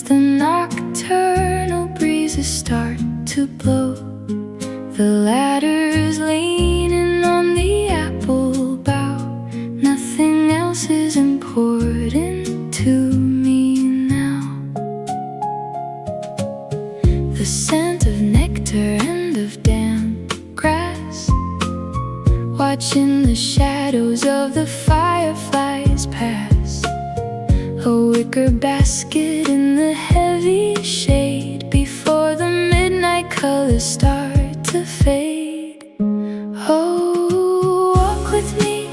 the nocturnal breezes start to blow. The ladder's leaning on the apple bough. Nothing else is important to me now. The scent of nectar and of damp grass, watching the shadows of the fireflies pass. A wicker basket in the heavy shade before the midnight colors start to fade. Oh, walk with me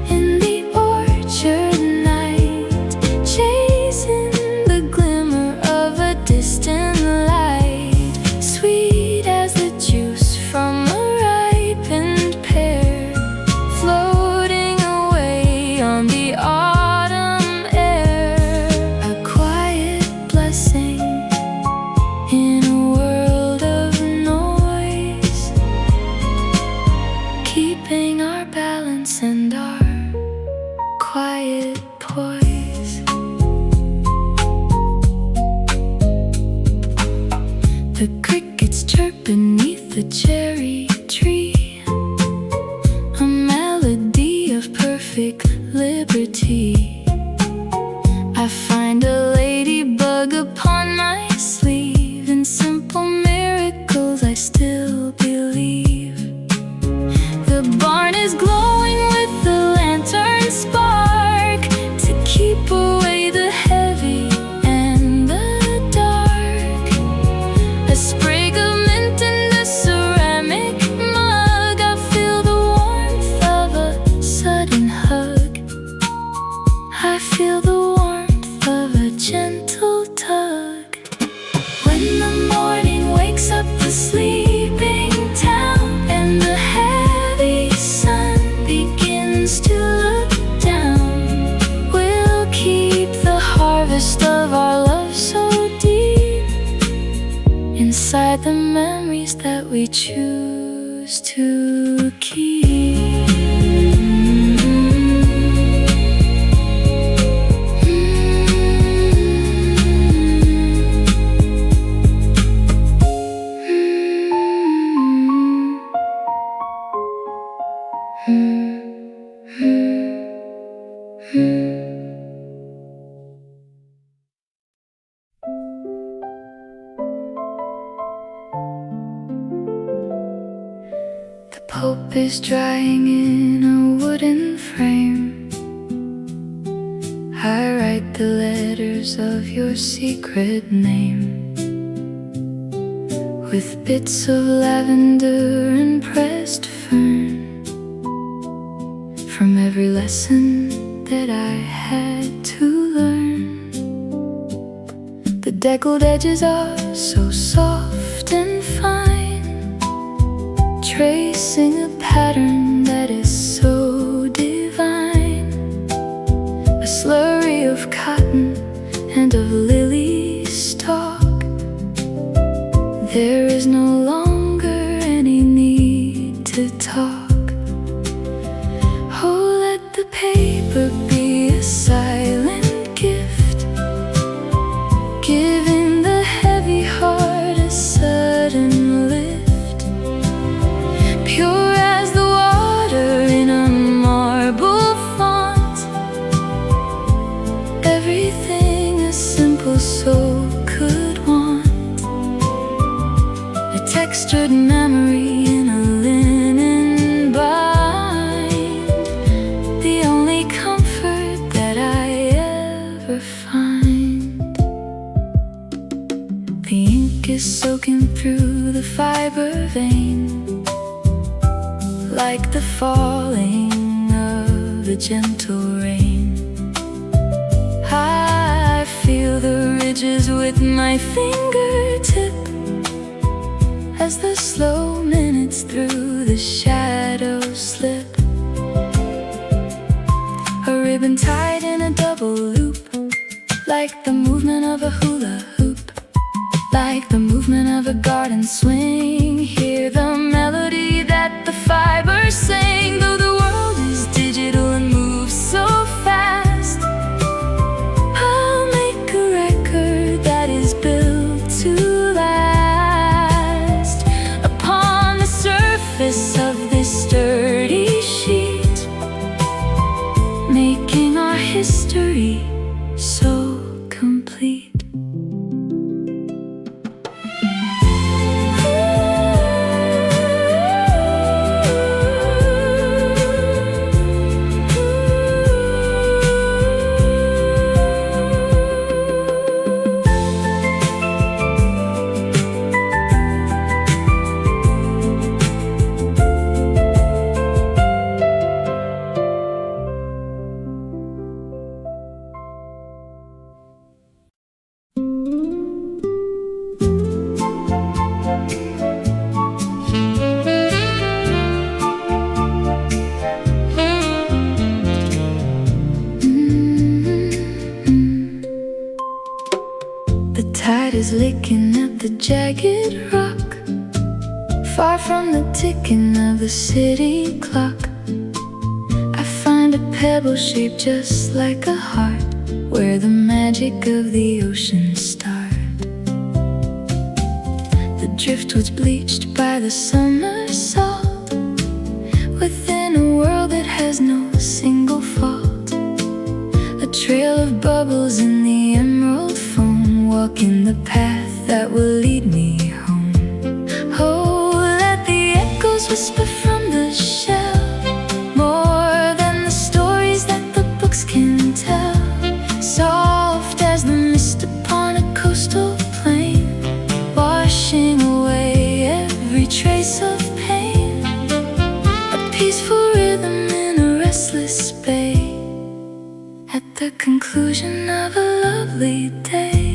in the orchard night, chasing the glimmer of a distant light, sweet as the juice from a ripened pear, floating away on the autumn air. A quiet blessing in a world of noise, keeping our balance and our quiet poise. The crickets chirp beneath the cherry tree, a melody of perfect liberty. I find a ladybug upon my sleeve. In simple miracles I still believe. The barn is glowing with the lantern spark to keep away the heavy and the dark. A sprig of mint in the ceramic mug. I feel the warmth of a sudden hug. I feel the warmth of a gentle tug. When the morning wakes up the sleeping town and the heavy sun begins to look down, we'll keep the harvest of our love so deep inside the memories that we choose to keep. The Pope is drying in a wooden frame. I write the letters of your secret name with bits of lavender and pressed fern from every lesson that I had to learn. The deckled edges are so soft and fine, tracing a pattern that is so divine. A slurry of cotton and of lily stalk. There is no longer any need to talk. Oh, let the paper be a silent gift, giving the heavy heart a sudden lift. Pure as the water in a marble font, everything a simple soul could want. A textured memory in a linen bind, the only comfort that I ever find. The ink is soaking through the fiber vein, like the falling of a gentle rain. I feel the ridges with my fingertip as the slow minutes through the shadows slip. A ribbon tied in a double loop, like the movement of a hula hoop, like the movement of a garden swing. Hear the melody that the fibers sing. Though the world is digital and moves so fast, I'll make a record that The tide is licking at the jagged rock, far from the ticking of the city clock. I find a pebble shaped just like a heart, where the magic of the ocean started. The driftwood's bleached by the summer salt, within a world that has no single fault. A trail of bubbles in the emerald foam, walking the path that will lead me home. Oh, let the echoes whisper from the shell, more than the stories that the books can tell. Soft as the mist upon a coastal plain, washing away every trace of pain. A peaceful rhythm in a restless bay, at the conclusion of a lovely day.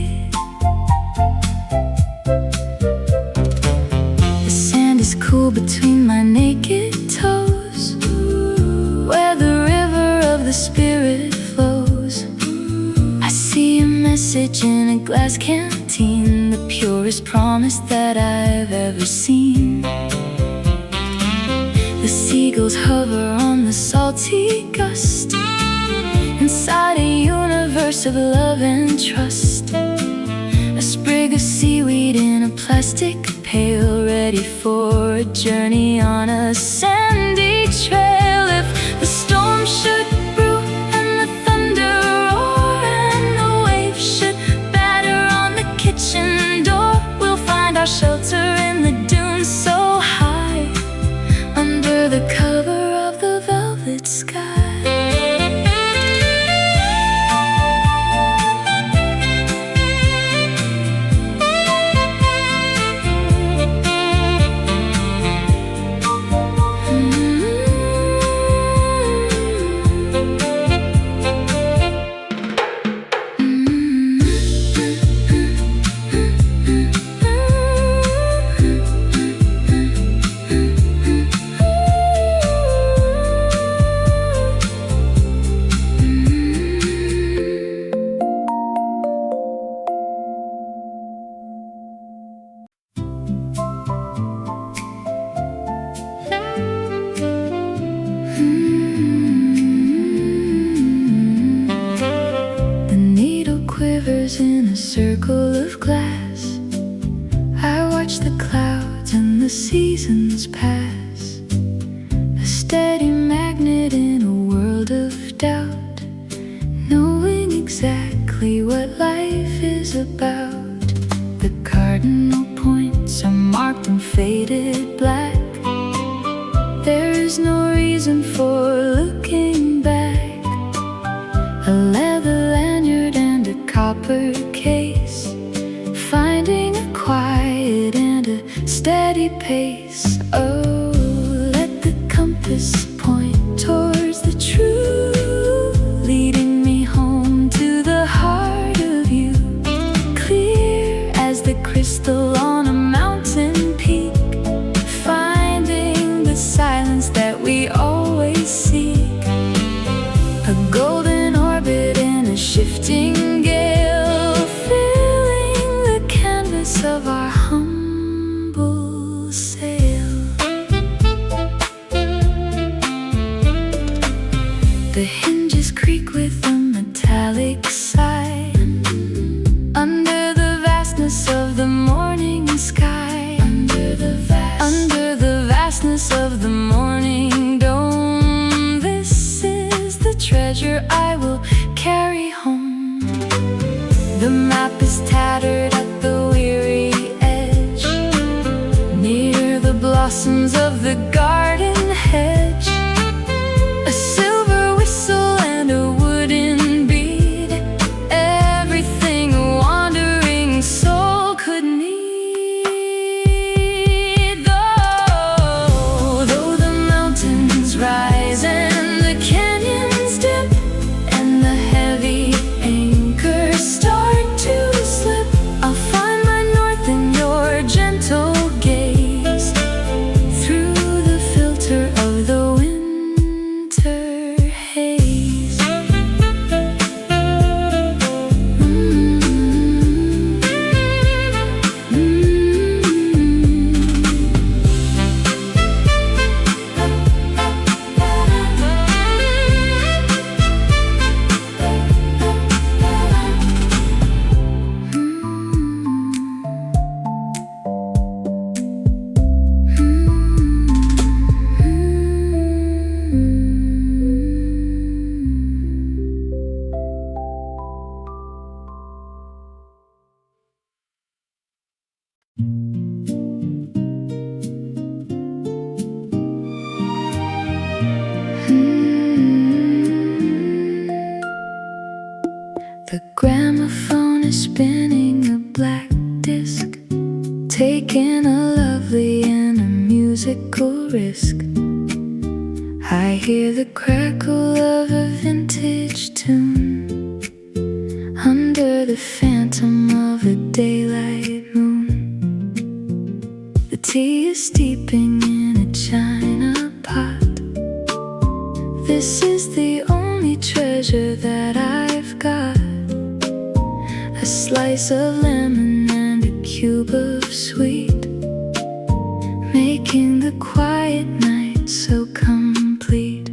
The sand is cool between my naked toes, where the river of the spirit flows. I see a message in a glass canteen, the purest promise that I've ever seen. The seagulls hover on the salty gust, inside a universe of love and trust. A sprig of seaweed in a plastic pail, ready for a journey on a sandy trail. If the storm should brew and the thunder roar and the waves should batter on the kitchen door, we'll find our shelter in the dunes so high, under the cover of the velvet sky. In a circle of glass, I watch the clouds and the seasons pass. A steady magnet in a world of doubt, knowing exactly what life is about. The cardinal points are marked in faded black. There is no reason for looking back. A leather lanyard and a copper case, finding a quiet and a steady pace. Oh, let the compass point towards the truth, leading me home to the heart of you. Clear as the crystal on a mountain peak, finding the silence that we always seek. A golden orbit in a shifting gale, filling the canvas of our humble sail. The hinges creak with a metallic sigh, under the vastness of the morning taking a lovely and a musical risk. I hear the crackle of a vintage tune under the phantom of a daylight moon. The tea is steeping in a china pot. This is the only treasure that I've got. A slice of lemon and a cube of sweet, making the quiet night so complete.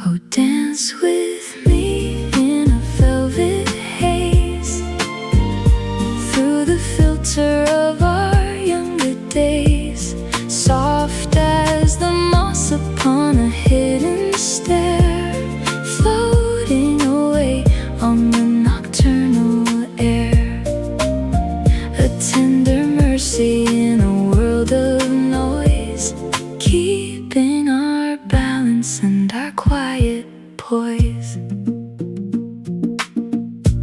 Oh, dance with me in a velvet haze, through the filter of our younger days, soft as the moss upon a hidden stair, floating away on the nocturnal air. A tender mercy in a world of noise, keeping our balance and our quiet poise.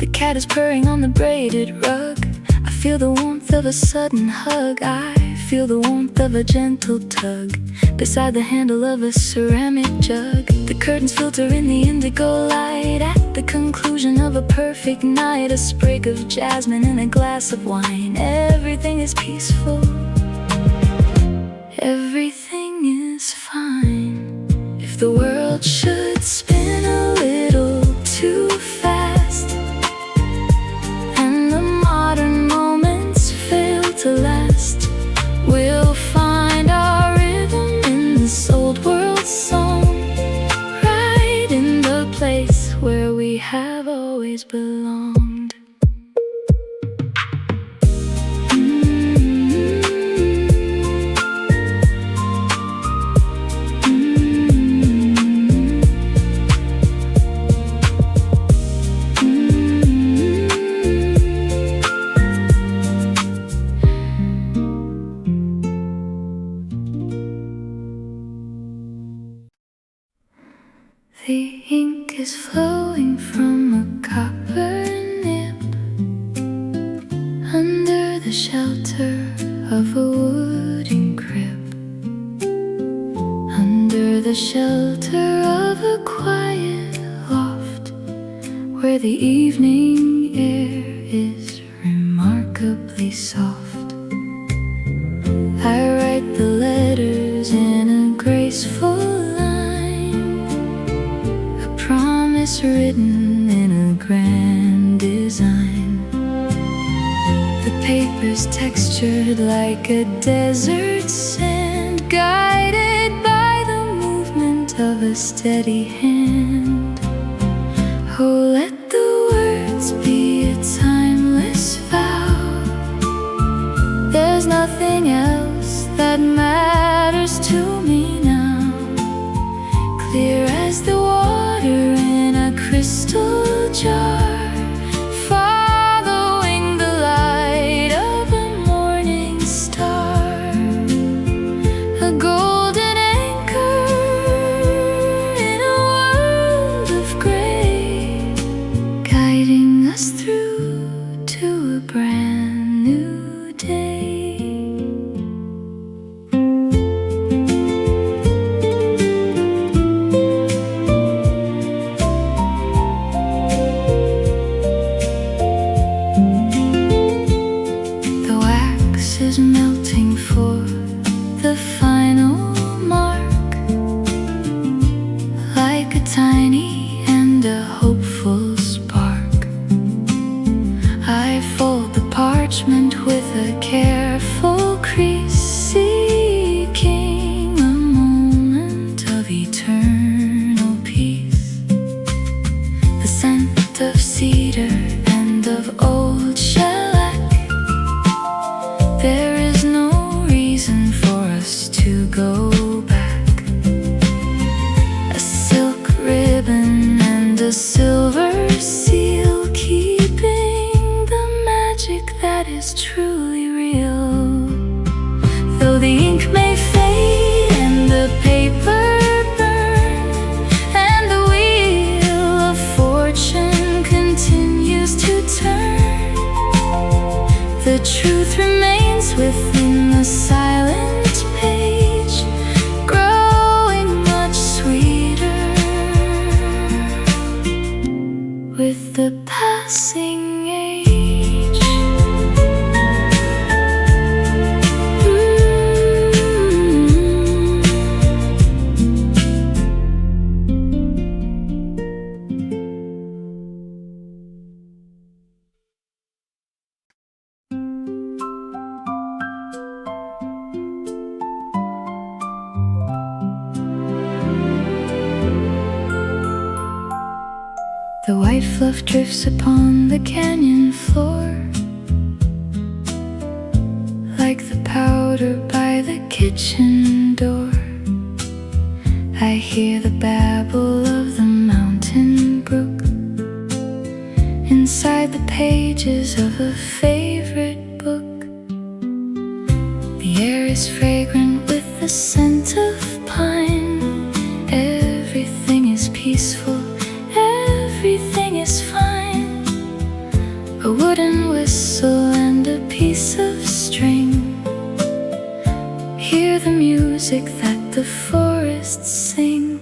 The cat is purring on the braided rug. I feel the warmth of a sudden hug. I feel the warmth of a gentle tug beside the handle of a ceramic jug. The curtains filter in the indigo light. At the conclusion of a perfect night, a sprig of jasmine and a glass of wine. Everything is peaceful, everything is fine. If the world should spin a little too fast and the modern moments fail to last, we'll find our rhythm in this old world song, right in the place where we have always belonged. The ink is flowing from a copper nib under the shelter of a wooden crib, under the shelter of a quiet loft where the evening air is remarkably soft. I write the letters in a graceful promise written in a grand design. The paper's textured like a desert sand, guided by the movement of a steady hand. Oh, let the words be a timeless vow. There's nothing else that matters to me now. Clear as the water in a crystal jar, following the light of a morning star. A golden anchor in a world of gray, guiding us through to a brand new day. Melting for the final mark, like a tiny and a hopeful spark. I fold the parchment with a careful crease, seeking a moment of eternal peace. The scent of cedar and of old shellac. There is no reason for us to go back. A silk ribbon and a silver seal, keeping the magic that is truly real. Though the ink may fade and the paper burn, and the wheel of fortune continues to turn, the the truth remains within the silent page, growing much sweeter with the passing age. The white fluff drifts upon the canyon floor, like the powder by the kitchen door. I hear the babble of the mountain brook inside the pages of a favorite book. The air is fragrant with the scent of pine. Everything is peaceful, everything is fine. A wooden whistle and a piece of string. Hear the music that the forests sing.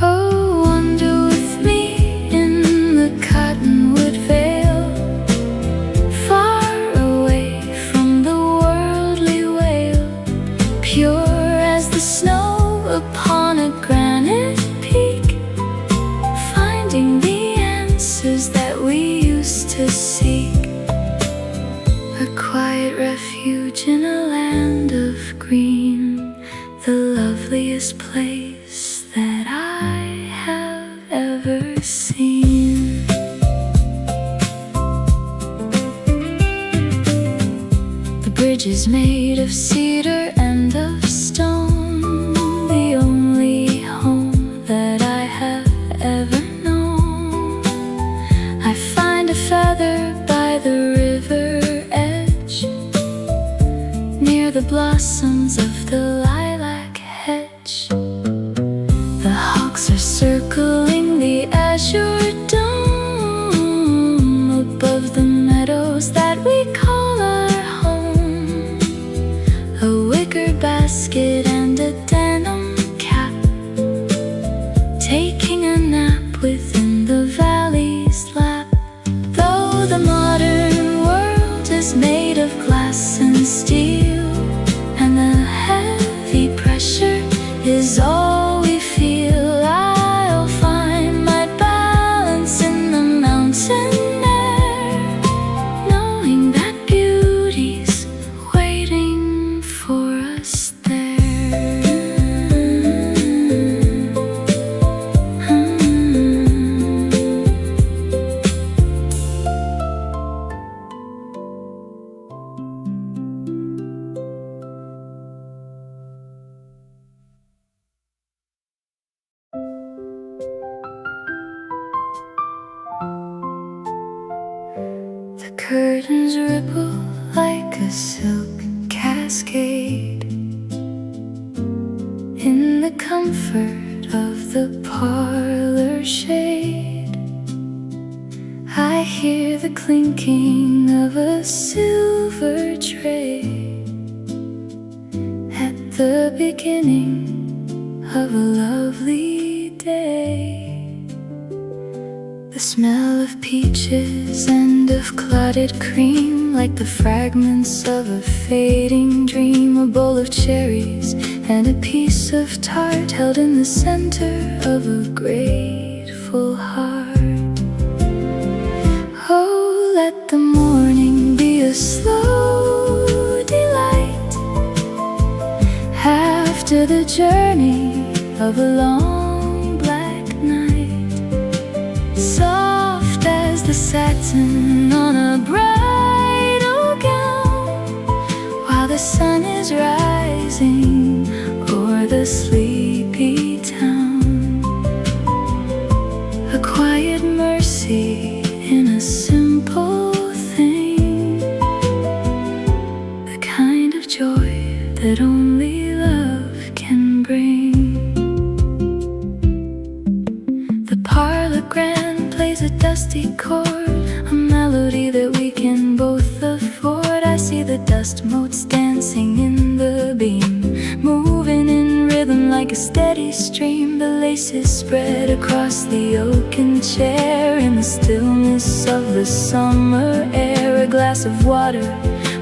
Oh, wander with me in the Cottonwood Vale, far away from the worldly wail, pure as the snow upon a granite peak, finding the answers that we used to seek. A quiet refuge in a land of green, the loveliest place that I have ever seen. The bridge is made of cedar and of stone, the only home that I have ever known. I find a feather by the river edge, near the blossoms of the lilac hedge. The hawks are circling the azure dome above the meadows that we call our home. A wicker basket and a denim cap, taking a nap within the valley's lap. Though the modern world is made of glass and steel, and the heavy pressure is all we feel, I'll find my balance in the mountain air, knowing that beauty's waiting for us there. The curtains ripple like a silk cascade in the comfort of the parlor shade. I hear the clinking of a silver tray at the beginning of a lovely day. The smell of peaches and of clotted cream, like the fragments of a fading dream. A bowl of cherries and a piece of tart held in the center of a grateful heart. Oh, let the morning be a slow delight after the journey of a long black night, soft as the satin on a bridal gown, while the sun is rising o'er the sleepy town. A quiet mercy in a simple thing, the kind of joy that only love can bring. The parlor grand plays a dusty chord, a melody that we can both afford. I see see the dust motes dancing in the beam, moving in rhythm like a steady stream. The laces spread across the oaken chair in the stillness of the summer air. A glass of water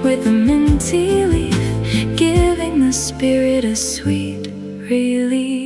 with a minty leaf, giving the spirit a sweet relief.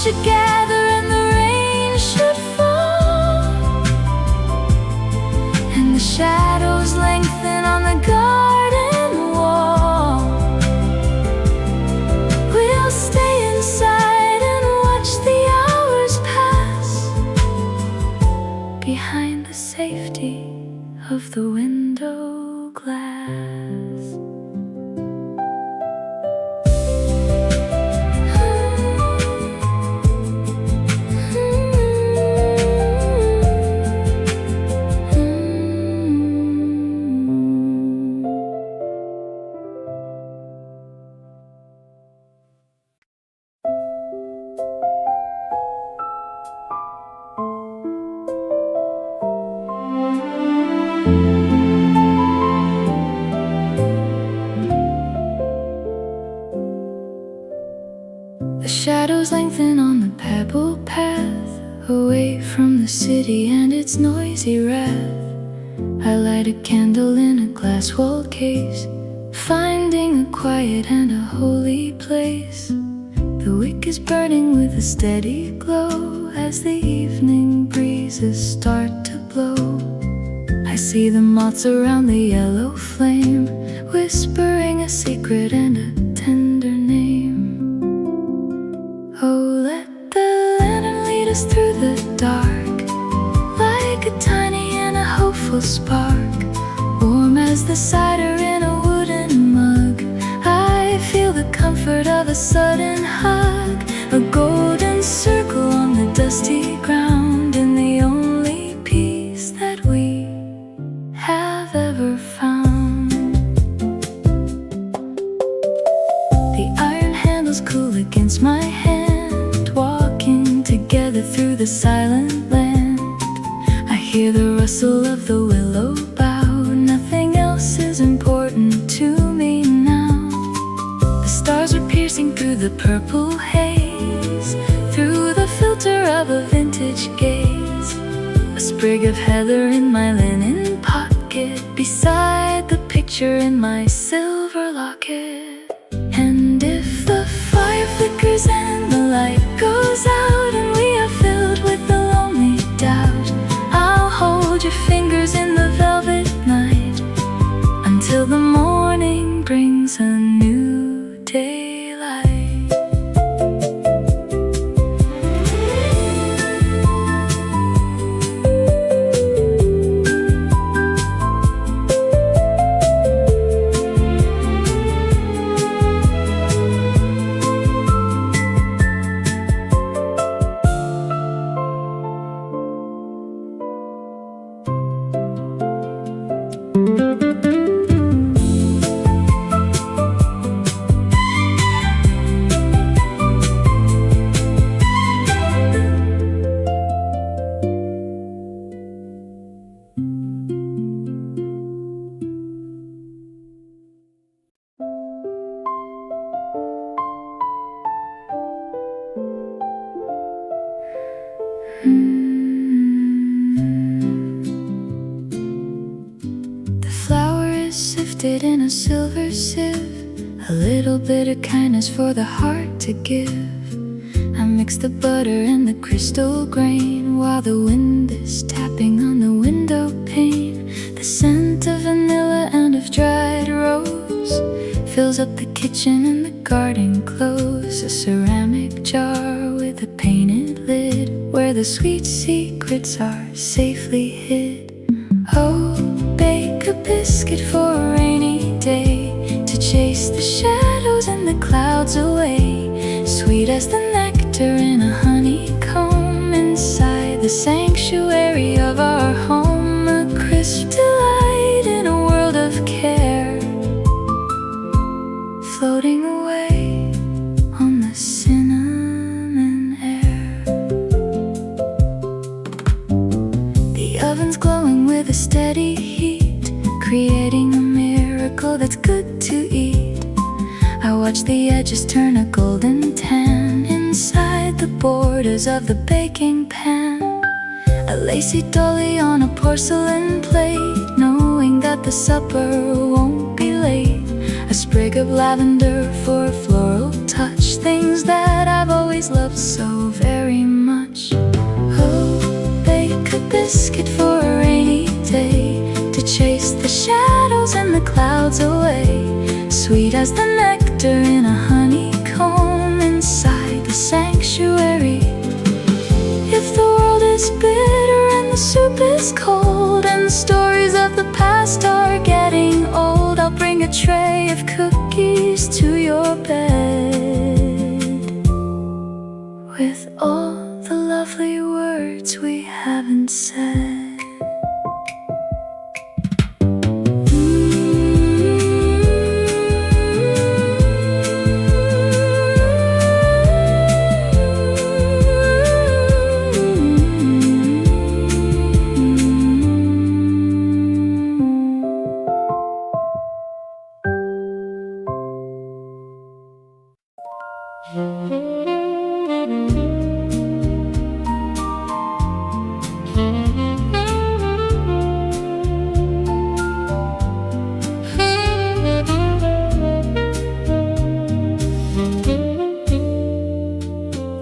Together and the rain should fall, and the shadows lengthen on the garden wall, we'll stay inside and watch the hours pass behind the safety of the window glass. The shadows lengthen on the pebble path, away from the city and its noisy wrath. I light a candle in a glass-walled case, finding a quiet and a holy place. The wick is burning with a steady glow as the evening breezes start to blow. I see the moths around the yellow flame, whispering a secret and a tender name. Oh, let the lantern lead us through the dark, like a tiny and a hopeful spark, warm as the cider in a wooden mug. I feel the comfort of a sudden hug, a golden circle on the dusty ground, and the only peace that we have ever found. The iron handles cool against my hand, walking together through the silent land. I hear the rustle of the willow bough, nothing else is important to me now. The stars are piercing through the purple haze, through the filter of a vintage gaze. A sprig of heather in my linen pocket, beside the picture in my silver locket. And if the fire flickers and the light goes out, and we are filled with the lonely doubt, I'll hold your fingers in the velvet night, until the morning brings a new daylight. The flour is sifted in a silver sieve, a little bit of kindness for the heart to give. I mix the butter and the crystal grain, while the wind is tapping on the window pane. The scent of vanilla and of dried rose fills up the kitchen and the garden close. A ceramic jar with a painted lid, where the sweet secrets are safely hid. Oh, bake a biscuit for a rainy chase the shadows and the clouds away. Sweet as the nectar in a honeycomb inside the sanctuary of our home. A crisp delight in a world of care, floating away on the cinnamon air. The oven's glowing with a steady heat, creating a miracle that's good to eat. I watch the edges turn a golden tan inside the borders of the baking pan. A lacy dolly on a porcelain plate, knowing that the supper won't be late. A sprig of lavender for a floral touch, things that I've always loved so very much. Oh, bake a biscuit for a rainy day, to chase the shadows and the clouds away. Sweet as the nectar in a honeycomb inside the sanctuary. If the world is bitter and the soup is cold, and the stories of the past are getting old, I'll bring a tray of cookies to your bed, with all the lovely words we haven't said.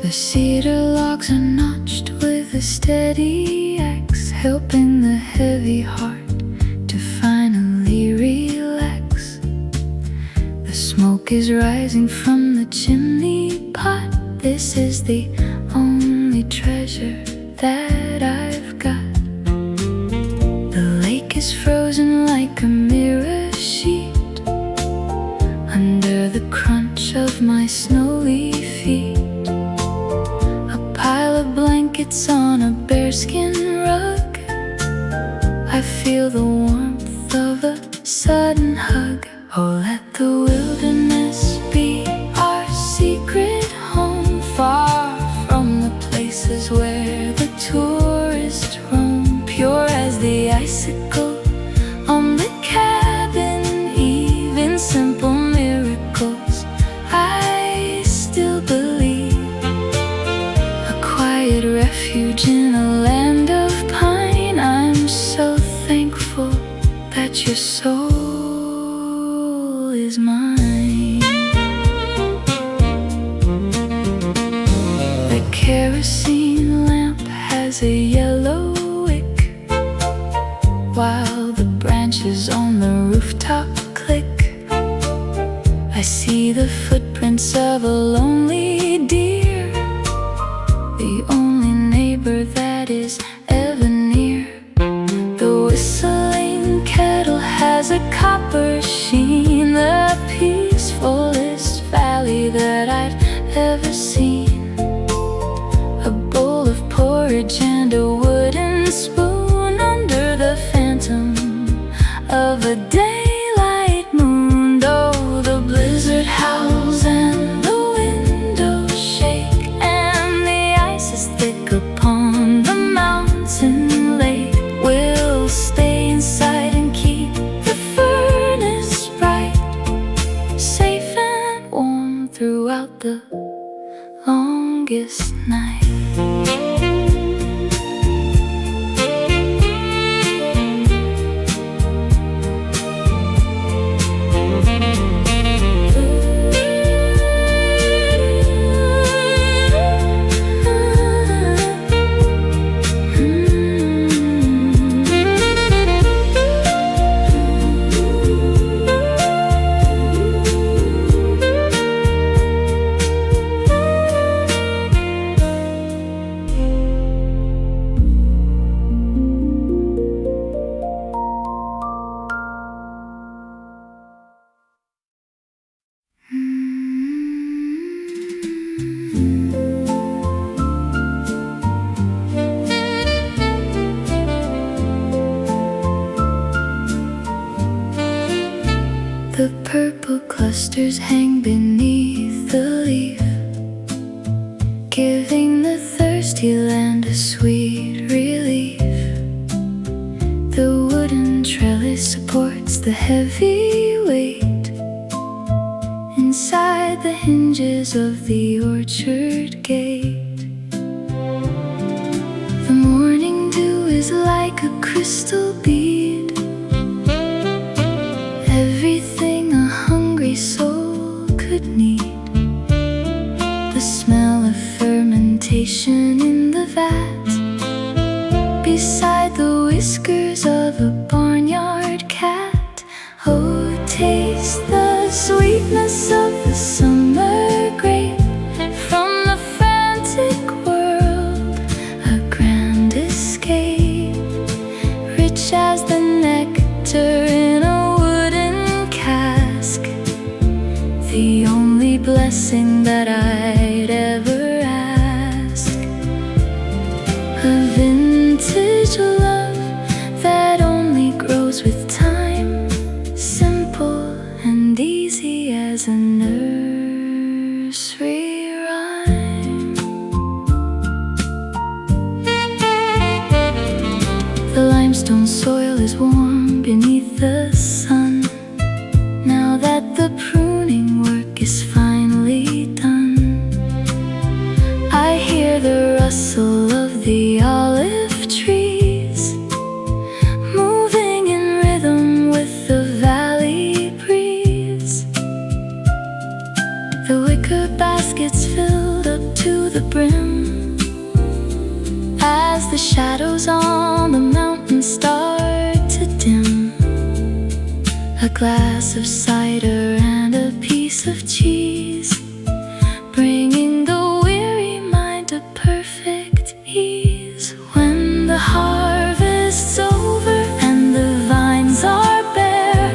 The cedar logs are notched with a steady axe, helping the heavy heart to finally relax. The smoke is rising from the chimney pot. This is the only treasure that I've got. The lake is frozen like a mirror sheet under the crunch of my snowy feet. Blankets on a bearskin rug, I feel the warmth of a sudden hug. Oh, let the wilderness be our secret home, far from the places where the tourists roam. Pure as the icicle on the cabin, even simple miracles I still believe. Refuge in a land of pine, I'm so thankful that your soul is mine. The kerosene lamp has a yellow wick, while the branches on the rooftop click. I see the footprints of a lonely deer, the only neighbor that is ever near. The whistling kettle has a copper sheen, the peacefulest valley that I've ever seen. A bowl of porridge and a wooden spoon under the phantom of a daylight moon. Though the blizzard howls and the windows shake, and the ice is thick upon the mountain lake, we'll stay inside and keep the furnace bright, safe and warm throughout the longest night. The purple clusters hang beneath the leaf, giving the thirsty land a sweet relief. The wooden trellis supports the heavy weight inside the hinges of the orchard gate. The morning dew is like a crystal bead, everything a hungry soul could need. The smell of fermentation in the vat, beside the whiskers of a barnyard cat. Oh, taste the sweetness of the summer grape, from the frantic world a grand escape, rich as the nectar in a wooden cask, the only blessing that I'd ever ask. A vintage love that only grows with time, simple and easy as a nursery rhyme. The limestone soil is warm beneath the sun, now that the pruning work is finally done. I hear the rustle of the olive trees, moving in rhythm with the valley breeze. The wicker baskets filled up to the brim, as the shadows on the mountain start to dim. A glass of cider and a piece of cheese, bringing the weary mind to perfect ease. When the harvest's over and the vines are bare,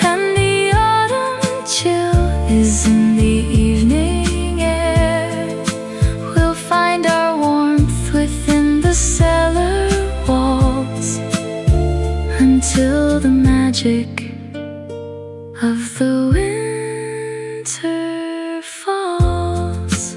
and the autumn chill is in the evening air, we'll find our warmth within the cellar walls, until the magic of the winter falls.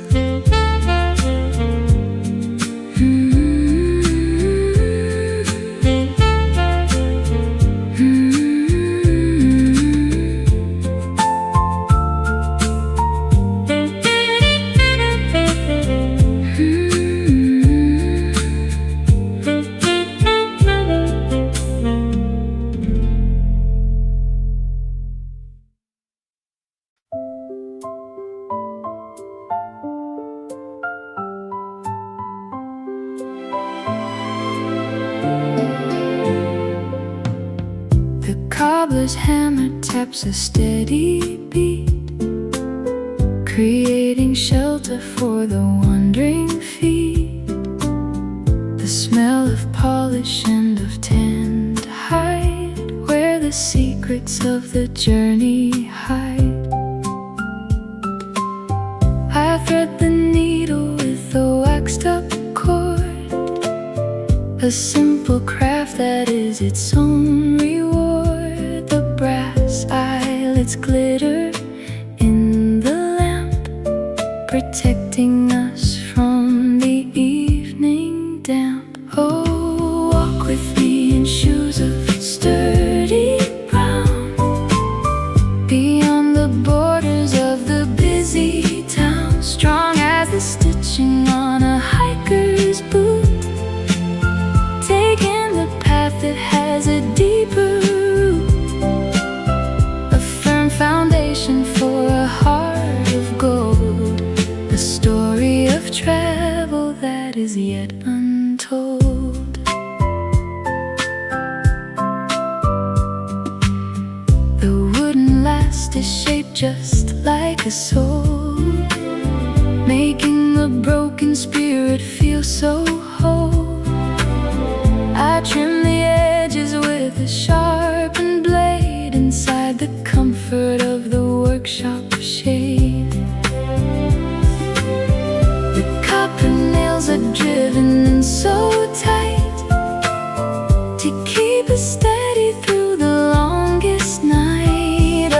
The cobbler's hammer taps a steady beat, creating shelter for the wandering feet. The smell of polish and of tanned hide, where the secrets of the journey hide. I thread the needle with a waxed up cord, a simple craft that is its own reward. The brass eyelets glitter in the lamp, protecting us from the evening damp. Oh, walk with me in shoes of sturdy brown, beyond the borders of the busy town, strong as the stitching on a hiker's boot, taking the path that has a deeper root, a firm foundation for a heart of gold, a story of travel that is yet untold. The wooden last is shaped just like a soul, making the broken spirit feel so whole. I trim the edges with a sharpened blade, inside the comfort of the workshop shade. The copper nails are driven so tight to keep us steady through the longest night.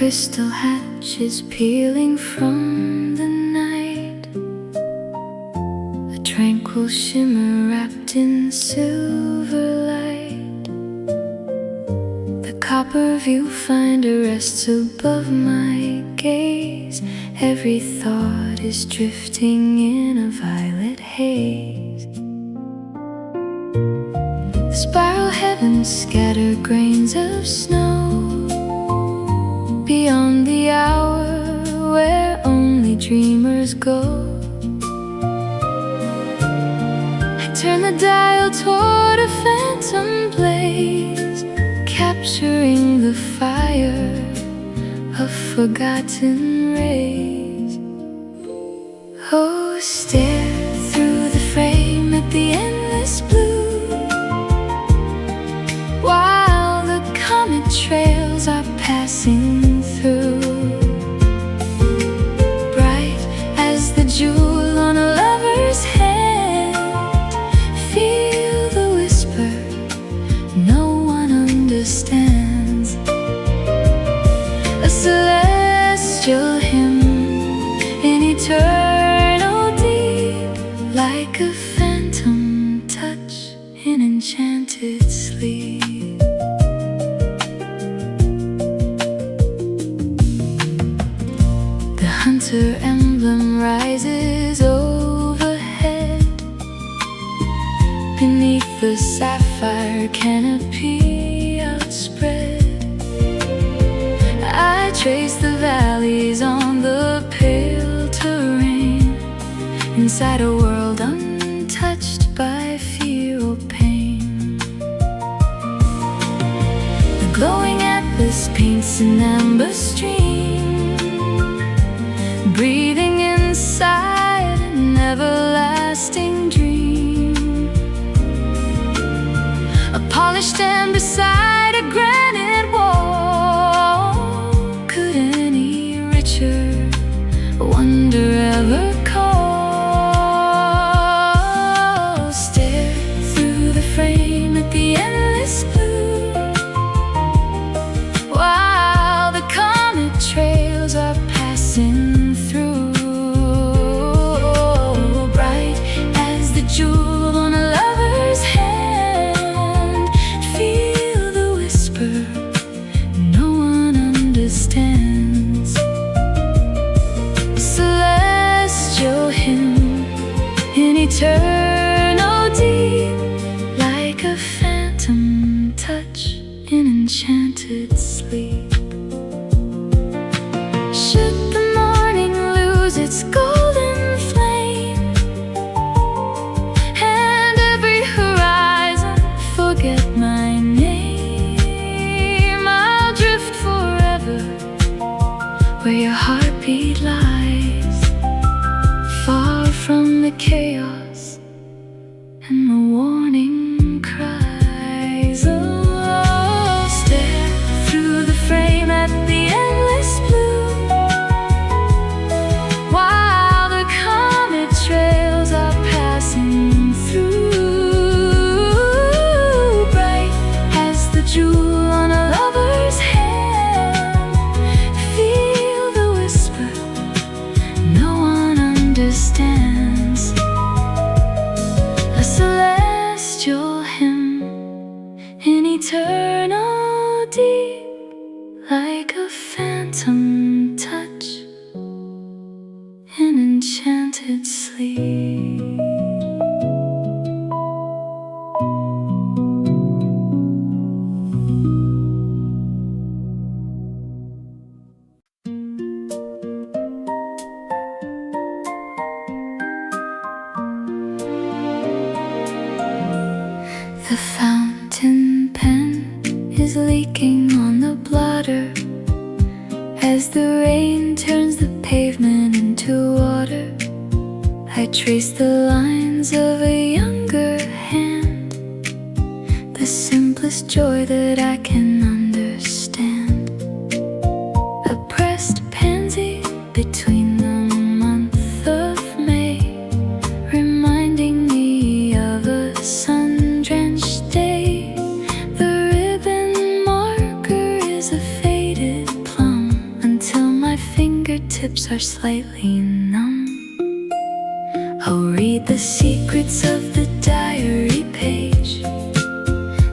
crystal hatch is peeling from the night, a tranquil shimmer wrapped in silver light. The copper viewfinder rests above my gaze. Every thought is drifting in a violet haze. The spiral heavens scatter grains of snow beyond the hour where only dreamers go. I turn the dial toward a phantom blaze, capturing the fire of forgotten rays. Oh, stare through the frame at the endless blue, while the comet trails are passing through. Bright as the jewel on a lover's hand, feel the whisper no one understands. A celestial hymn in eternal deep, like a phantom touch in enchanted sleep. The hunter emblem rises overhead, beneath the sapphire canopy outspread. I trace the valleys on the pale terrain, inside a world untouched by fear or pain. The glowing atlas paints an amber stream, breathing inside an everlasting dream. A polished and beside a granite wall, could any richer wonder ever call? Stare through the frame at the endless blue, while the comet trails are passing through. Bright as the jewel on a lover's hand, feel the whisper no one understands. Celestial hymn in eternal deep, like a phantom touch in enchanted sleep. Should the morning lose its golden flame, and every horizon forget my name, I'll drift forever where your heartbeat lies, far from the chaos and the warning cries. Oh, stare through the frame at the endless blue, while the comet trails are passing through. Bright as the jewel on a lover's hand, feel the whisper no one understands. A celestial hymn in eternal deep, like a phantom touch in enchanted sleep. The fountain pen is leaking on the blotter as the rain turns the pavement into water. I trace the lines of a younger hand, the simplest joy that I can understand. A pressed pansy between the month of May, reminding me of a sun-drenched day. The ribbon marker is a faded plum, ears are slightly numb. I'll read the secrets of the diary page,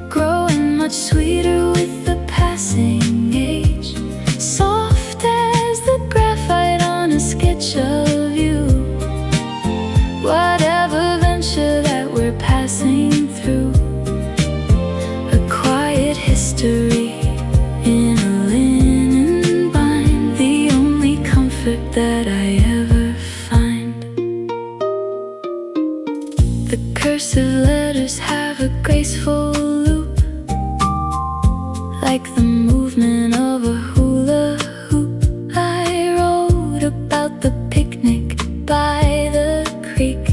growing much sweeter with the passing age, soft as the graphite on a sketch of you. Whatever venture that we're passing through, a quiet history in a linen bind, the only comfort that I ever find. The cursive letters have a graceful loop, like the movement of a hula hoop. I wrote about the picnic by the creek,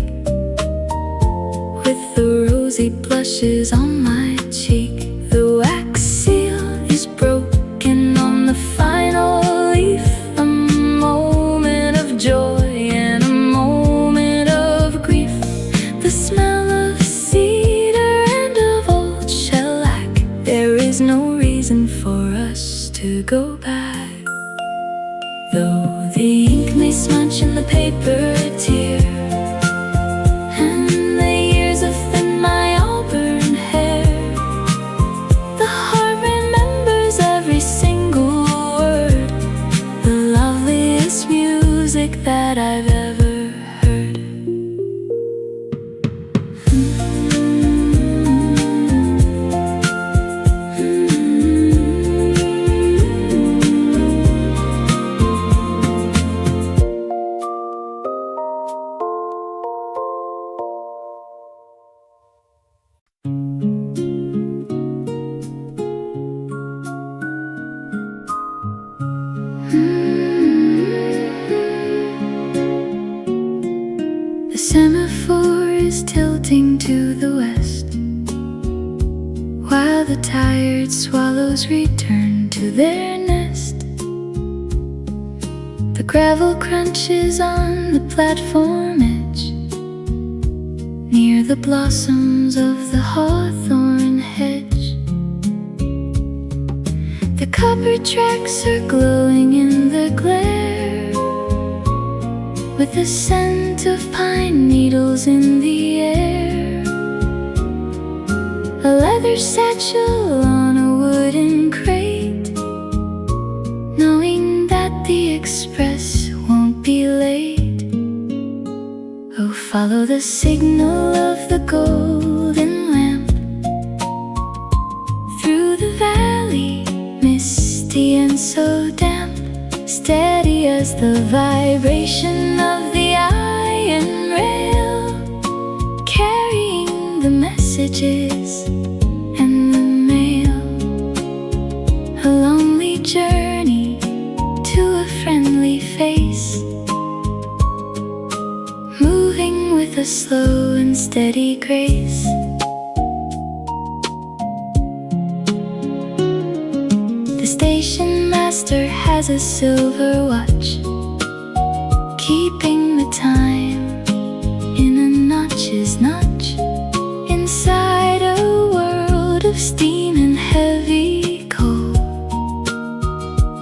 with the rosy blushes on my cheek. The wax seal is broken on the final leaf, a moment of joy and a moment of grief. The smell of cedar and of old shellac, there is no reason for us to go back. Though the ink may smudge in the paper tear, and the years have thinned my auburn hair, the heart remembers every single word, the loveliest music that I've ever heard. The semaphore is tilting to the west, while the tired swallows return to their nest. The gravel crunches on the platform edge, near the blossoms of the hawthorn hedge. The copper tracks are glowing in the glare, with the scent of pine needles in the air. A leather satchel on a wooden crate, knowing that the express won't be late. Oh, follow the signal of the golden lamp through the valley, misty and so damp, steady as the vibration of the iron rail, carrying the messages and the mail. A lonely journey to a friendly face, moving with a slow and steady grace. The station master has a silver watch, keeping the time in a notch's notch, inside a world of steam and heavy coal.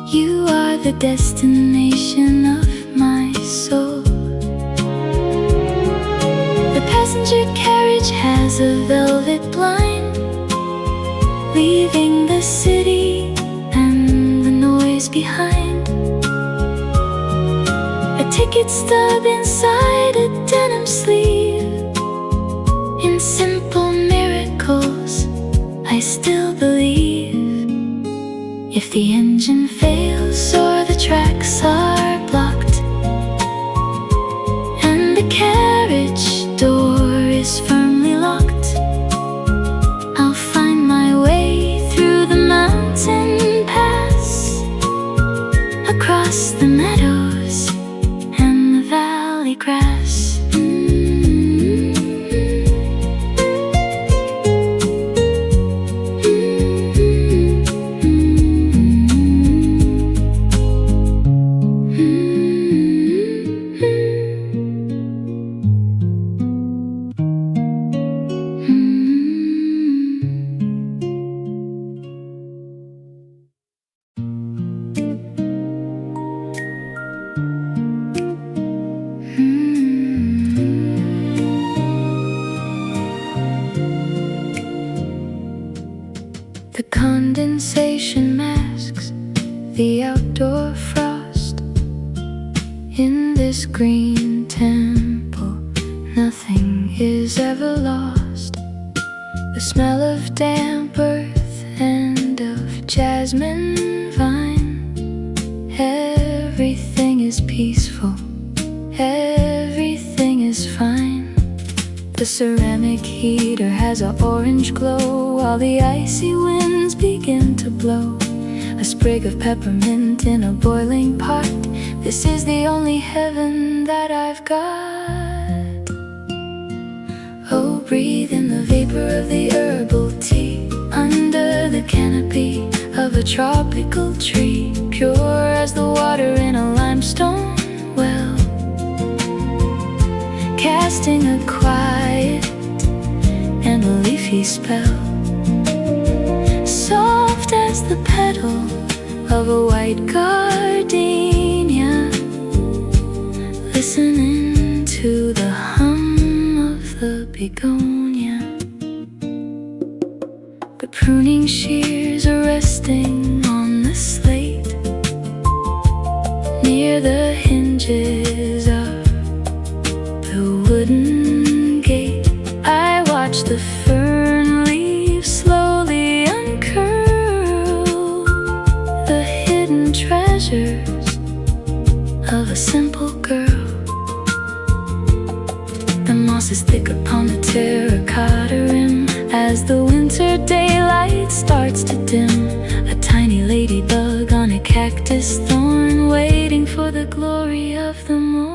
You are the destination of my soul. The passenger carriage has a velvet blind, leaving the city and the noise behind. A ticket stub inside a denim sleeve. In simple miracles, I still believe. If the engine fails or the tracks are blocked, and the carriage door is firmly locked, I'll find my way through the mountain pass, across the meadows and the valley grass. The condensation masks the outdoor frost. In this green temple, nothing is ever lost. The smell of damp earth and of jasmine vine. Everything is peaceful, everything is fine. The ceramic heater has an orange glow while the icy winds begin to blow. A sprig of peppermint in a boiling pot. This is the only heaven that I've got. Oh, breathe in the vapor of the herbal tea under the canopy of a tropical tree, pure as the water in a limestone well, casting a quiet and a leafy spell, soft as the petal of a white gardenia, listening to the hum of the begonia. The pruning shears are resting on the slate near the hinges of the wooden gate. I watch the fern leaves slowly uncurl, the hidden treasures of a simple girl. The moss is thick upon the terracotta rim as the winter daylight starts to dim. A tiny ladybug on a cactus thorn, waiting for the glory of the morn.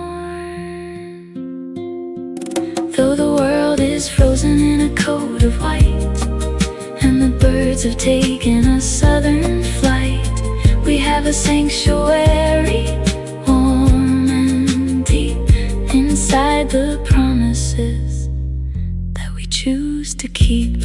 Though the world is frozen in a coat of white and the birds have taken a southern flight, we have a sanctuary, warm and deep, inside the promises that we choose to keep.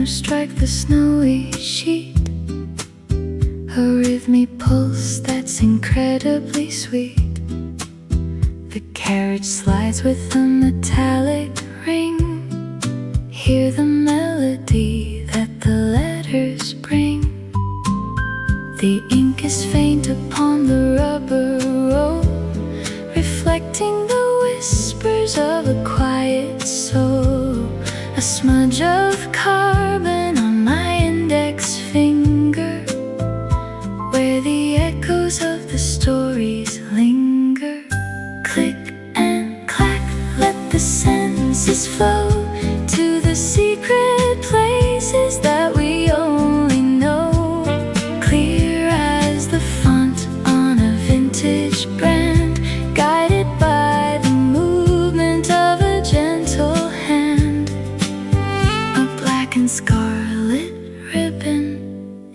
Strike the snowy sheet, a rhythmic pulse that's incredibly sweet. The carriage slides with a metallic ring. Hear the melody that the letters bring. The ink is faint upon the rubber road, reflecting the whispers of a quiet soul. A smudge of carbon on my index finger, where the echoes of the stories linger. Click and clack, let the senses flow to the secret places that we only know. Clear as the font on a vintage brand, guided by the movement of a gentle hand. And scarlet ribbon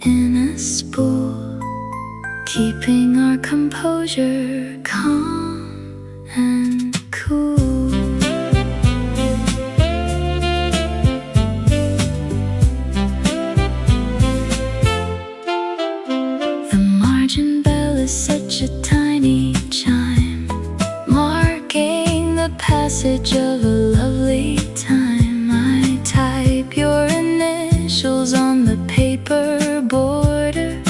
in a spool, keeping our composure calm and cool. The margin bell is such a tiny chime, marking the passage of a lovely time. Type your initials on the paper border,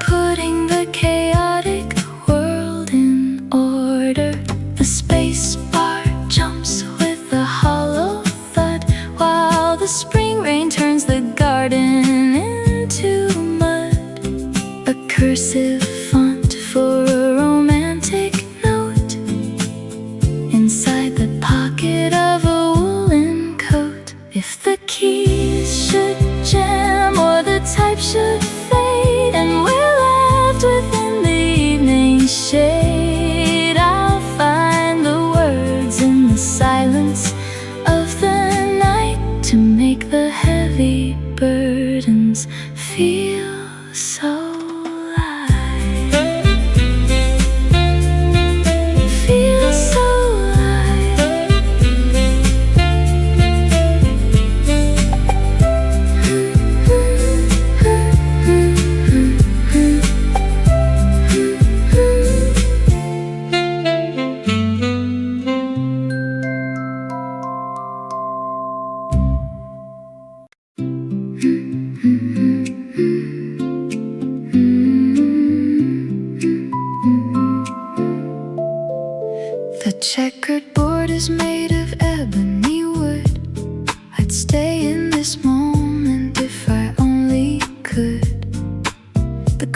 putting the chaotic world in order. The space bar jumps with a hollow thud, while the spring rain turns the garden into mud. A cursive font for a romantic note inside the pocket of a woolen coat. If the keys should jam or the type should fade and we're left within the evening shade, I'll find the words in the silence of the night to make the heavy burdens feel so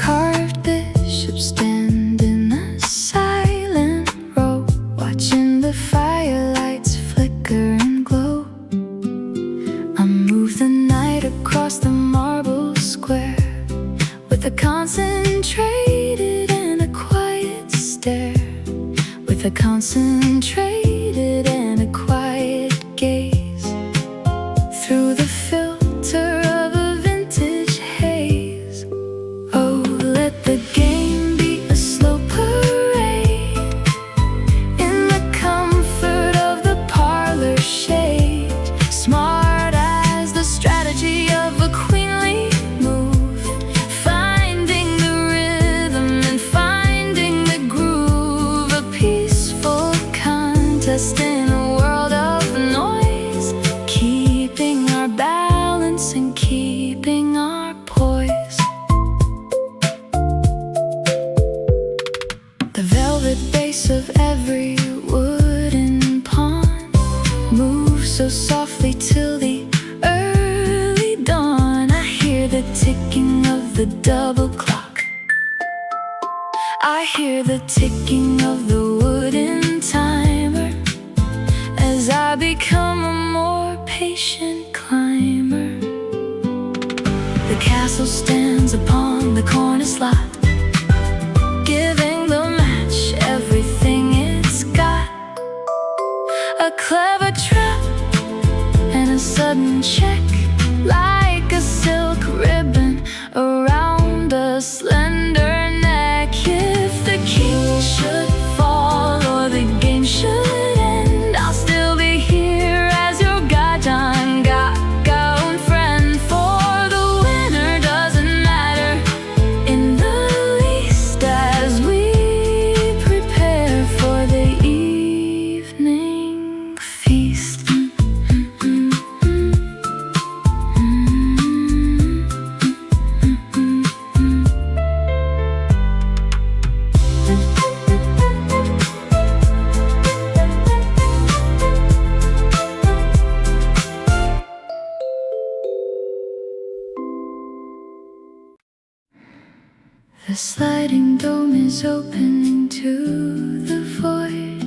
carved bishops stand in a silent row, watching the firelights flicker and glow. I move the night across the marble square with a concentrated and a quiet stare, with a concentrated and a quiet gaze, through the filter of a vintage haze. Oh, let the game be a slow parade in the comfort of the parlor shade, smart as the strategy of a queenly move, finding the rhythm and finding the groove, a peaceful contest in a world of noise, keeping our balance and keeping our poise. The velvet base of every wooden pawn moves so softly till the early dawn. I hear the ticking of the double clock, I hear the ticking of the wooden timer, as I become a more patient climber. The castle stands upon the corner slot, giving the match everything it's got. A clever trap and a sudden check, like a silk ribbon around a slender neck. If the king should fall or the game should end, I'll still be here as your gajan gaon friend. For the winner doesn't matter in the least, as we prepare for the evening feast. The sliding dome is opening to the void,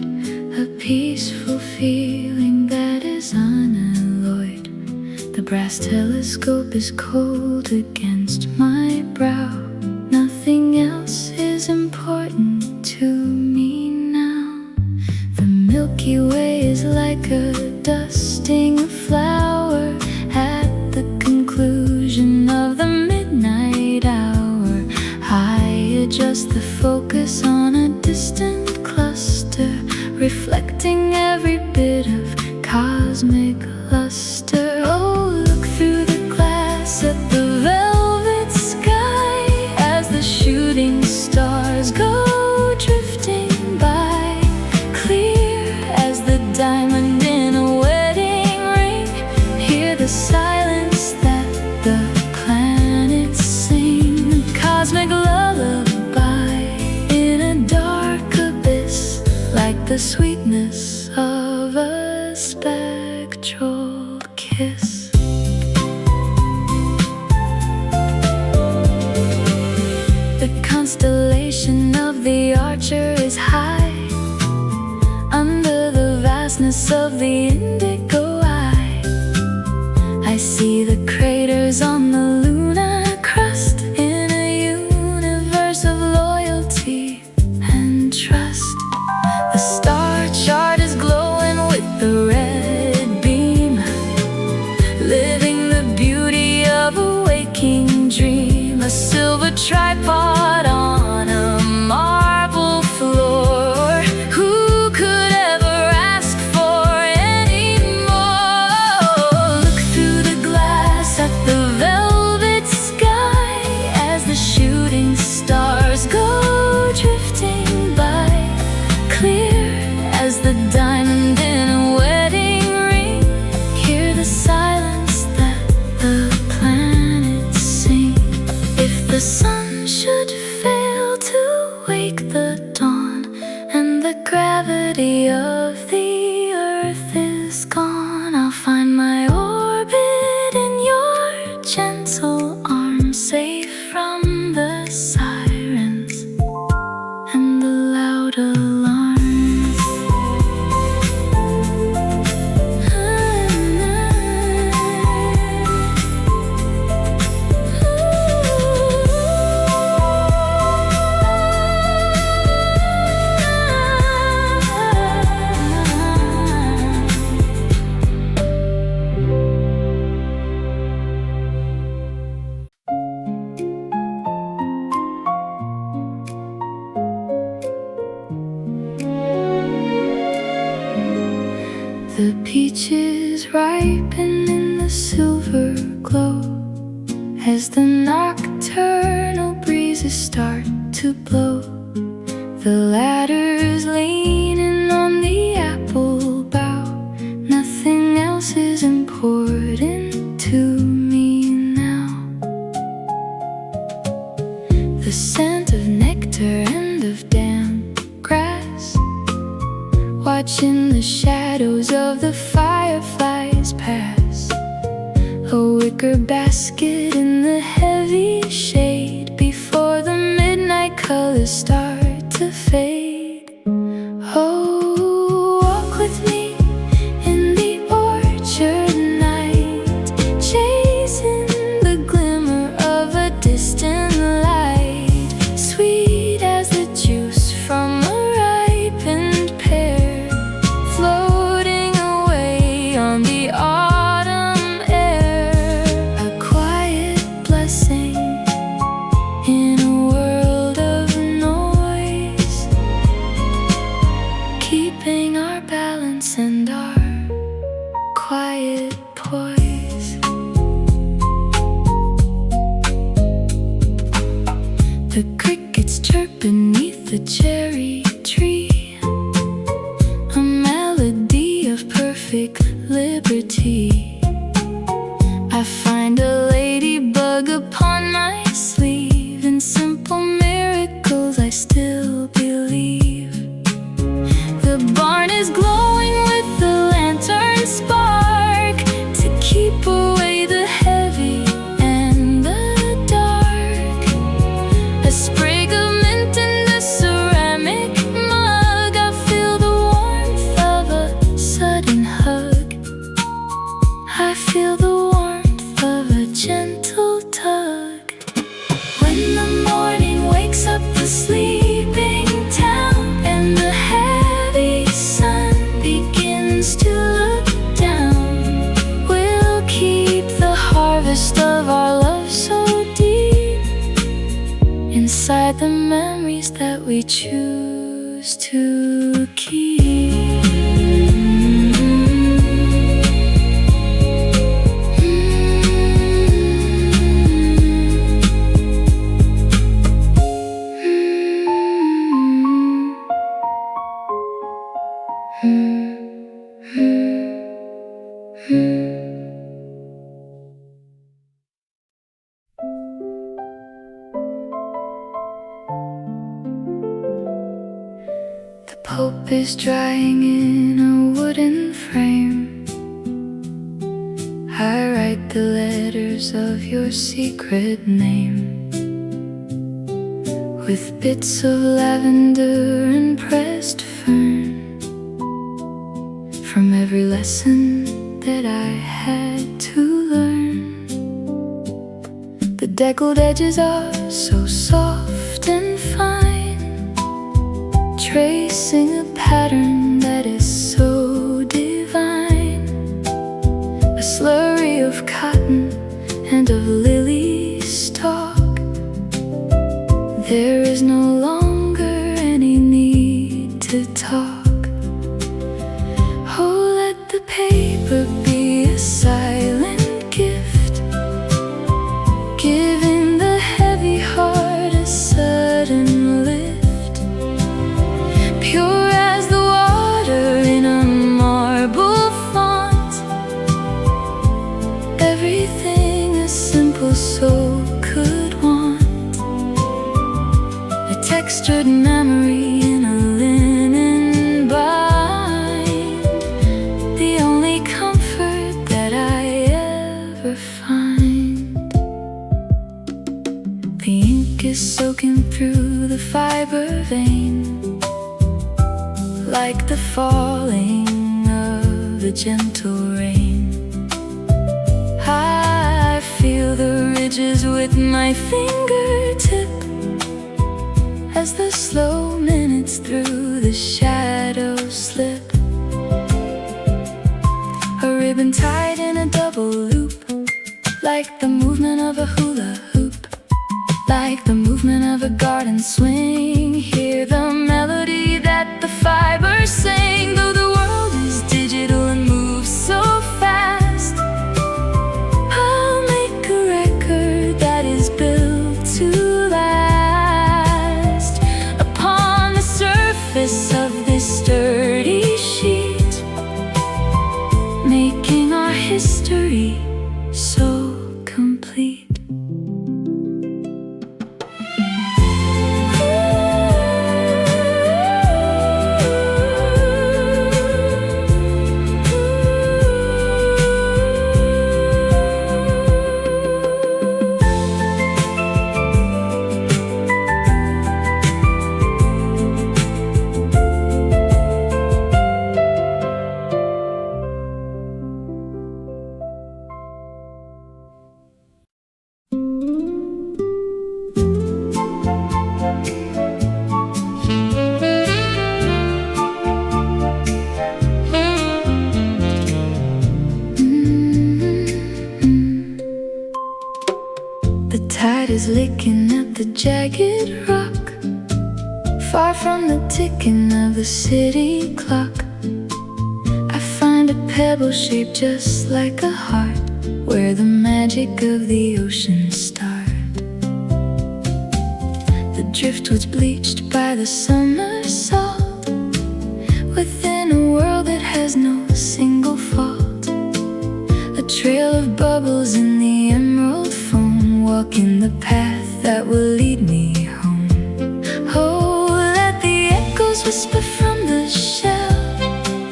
a peaceful feeling that is unalloyed. The brass telescope is cold against my brow. Nothing else is important to me now. The Milky Way is like a dusting flower at the conclusion of the midnight hour. I adjust the focus on a distant cluster, reflecting every bit of cosmic luster. Oh, look through the glass at the velvet sky, as the shooting stars go drifting by, clear as the diamond in a wedding ring. Hear the silence that the planets sing, a cosmic lullaby in a dark abyss, like the sweetness of a spectral kiss. The constellation of the Archer is high, under the vastness of the indigo eye. I see the craters on the lunar crust, in a universe of loyalty and trust. The star chart is glowing with the red beam, living the beauty of a waking dream. A silver tripod on a marble floor, who could ever ask for any more? Look through the glass at the velvet sky, as the shooting stars go drifting by, clear as the diamond in a wedding ring. Hear the silence that the planets sing. If the sun should Peaches ripen in the silver glow as the nocturnal breezes start to blow. The ladder's leaning on the apple bough. Nothing else is important to me now. The scent of nectar and of damp grass, watching the shadows of the fireflies pass. A wicker basket in the heavy shade before the midnight colors start to fade. Oh, walk with me in the orchard night, chasing the glimmer of a distant light, sweet as the juice from a ripened pear, floating away on the autumn air. A quiet blessing in a world of noise, keeping our balance and our quiet poise. The crickets chirp beneath the cherry tree, a melody of perfect liberty. I find a ladybug upon my sleeve. In simple miracles I still believe. The barn is glowing with the lantern spark to keep away the heavy and the dark. A sprig of mint in the ceramic mug. I feel the warmth of a sudden hug. I feel the warmth of a gentle tug. When the morning wakes up the sleeping town and the heavy sun begins to look down, we'll keep the harvest of our love so deep inside the memories that we choose to keep. The Pope is drying in a wooden frame. I write the letters of your secret name with bits of lavender and pressed fern from every lesson that I had to learn. The deckled edges are so soft and fine, tracing a pattern that is so divine. A slurry of cotton and of lily stalk. There is no longer any need to talk. Oh, let the paper be a silent gift, giving the heavy heart a sudden lift. Pure as the water in a marble font, everything a simple soul could want. A textured memory in a linen bind, the only comfort that I ever find. The ink is soaking through the fiber vein, like the falling of a gentle rain. I feel the ridges with my fingertip as the slow minutes through the shadows slip. A ribbon tied in a double loop, like the movement of a hula hoop, like the movement of a garden swing. Hear the melody that the fibers sing. Though the world is digital and moves at the jagged rock, far from the ticking of the city clock. I find a pebble shaped just like a heart, where the magic of the ocean started. The driftwood's bleached by the summer salt, within a world that has no single fault. A trail of bubbles in the emerald foam, walking the path that will lead me home. Oh, let the echoes whisper from the shell,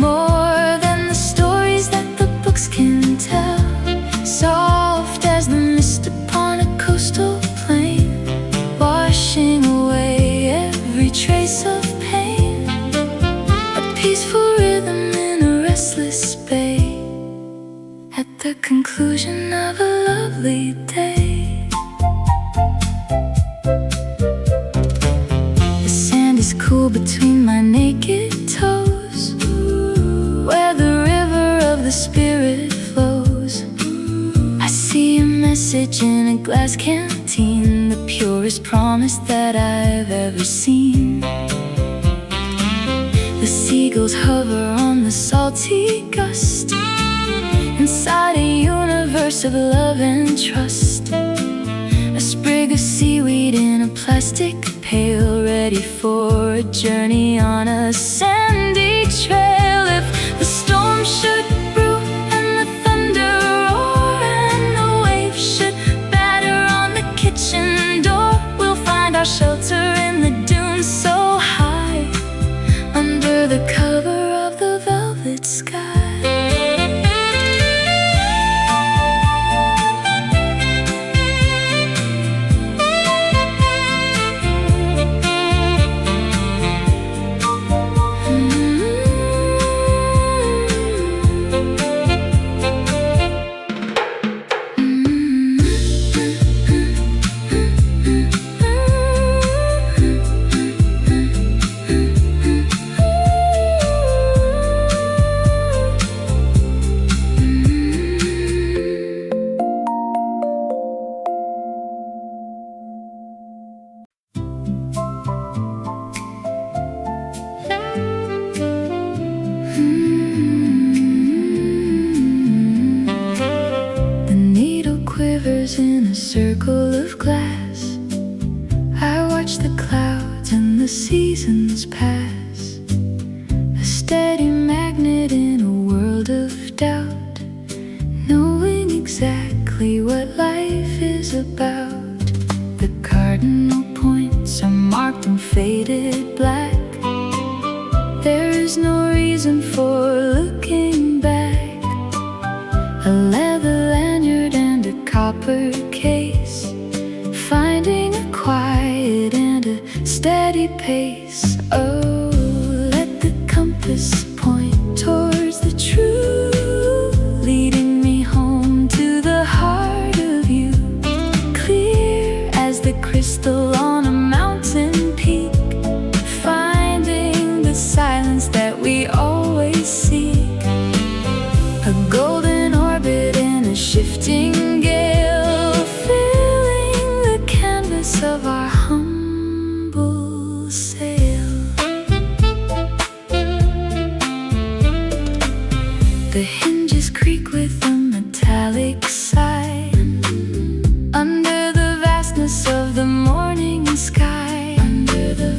more than the stories that the books can tell. Soft as the mist upon a coastal plain, washing away every trace of pain. A peaceful rhythm in a restless bay, at the conclusion of a lovely day. The sand is cool between my naked toes, where the river of the spirit flows. I see a message in a glass canteen, the purest promise that I've ever seen. The seagulls hover on the salty gust, inside a universe of love and trust. A sprig of seaweed in a plastic pail, ready for a journey on a sandy trail. If the storm should brew and the thunder roar, and the waves should batter on the kitchen door, we'll find our shelter in the dunes so high, under the cover of the velvet sky. In a circle of glass, I watch the clouds and the seasons pass, a steady magnet in a world of doubt, knowing exactly what life is about. The cardinal points are marked in faded black, there is no reason for looking back. A leather lanyard and a copper case, finding a quiet and a steady pace. Oh, let the compass point towards the truth, leading me home to the heart of you. Clear as the crystal on a mountain peak, finding the silence that we always seek. A golden orbit in a shifting gale, filling the canvas of our humble sail. The hinges creak with a metallic sigh, under the vastness of the morning sky, under the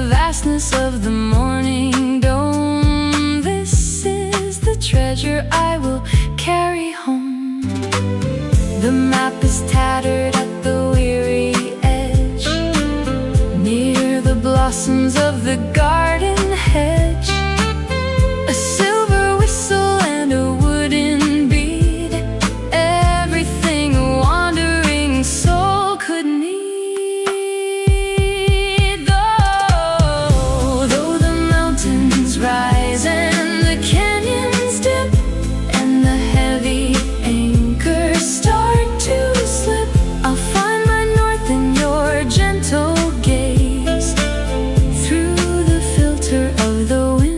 vastness of the morning dome. This is the treasure I will carry home. The map is tattered at the weary edge, near the blossoms of the garden hedge. A silver whistle and a wooden bead, everything a wandering soul could need. Though the mountains rise and the canyons dip, and the heavy anchors start to slip, I'll find my north in your gentle gaze, through the filter of the wind.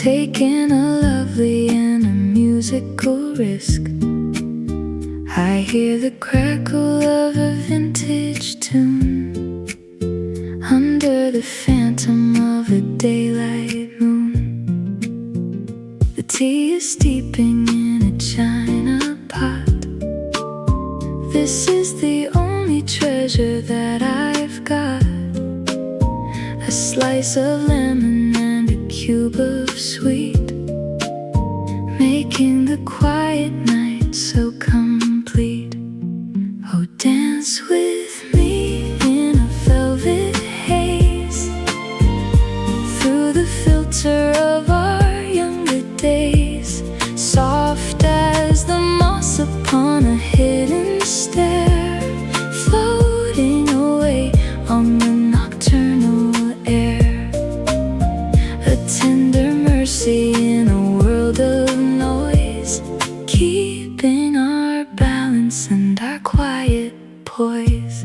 taking a lovely and a musical risk. I hear the crackle of a vintage tune under the phantom of a daylight moon. The tea is steeping in a china pot. This is the only treasure that I've got. A slice of lemon and a cube of sweet, making the quiet night so complete. Oh, dance with me in a velvet haze, through the filter of our younger days, soft as the moss upon a hidden stair, floating away on the nocturnal air. A tender mercy in a world of noise, keeping our balance and our quiet poise.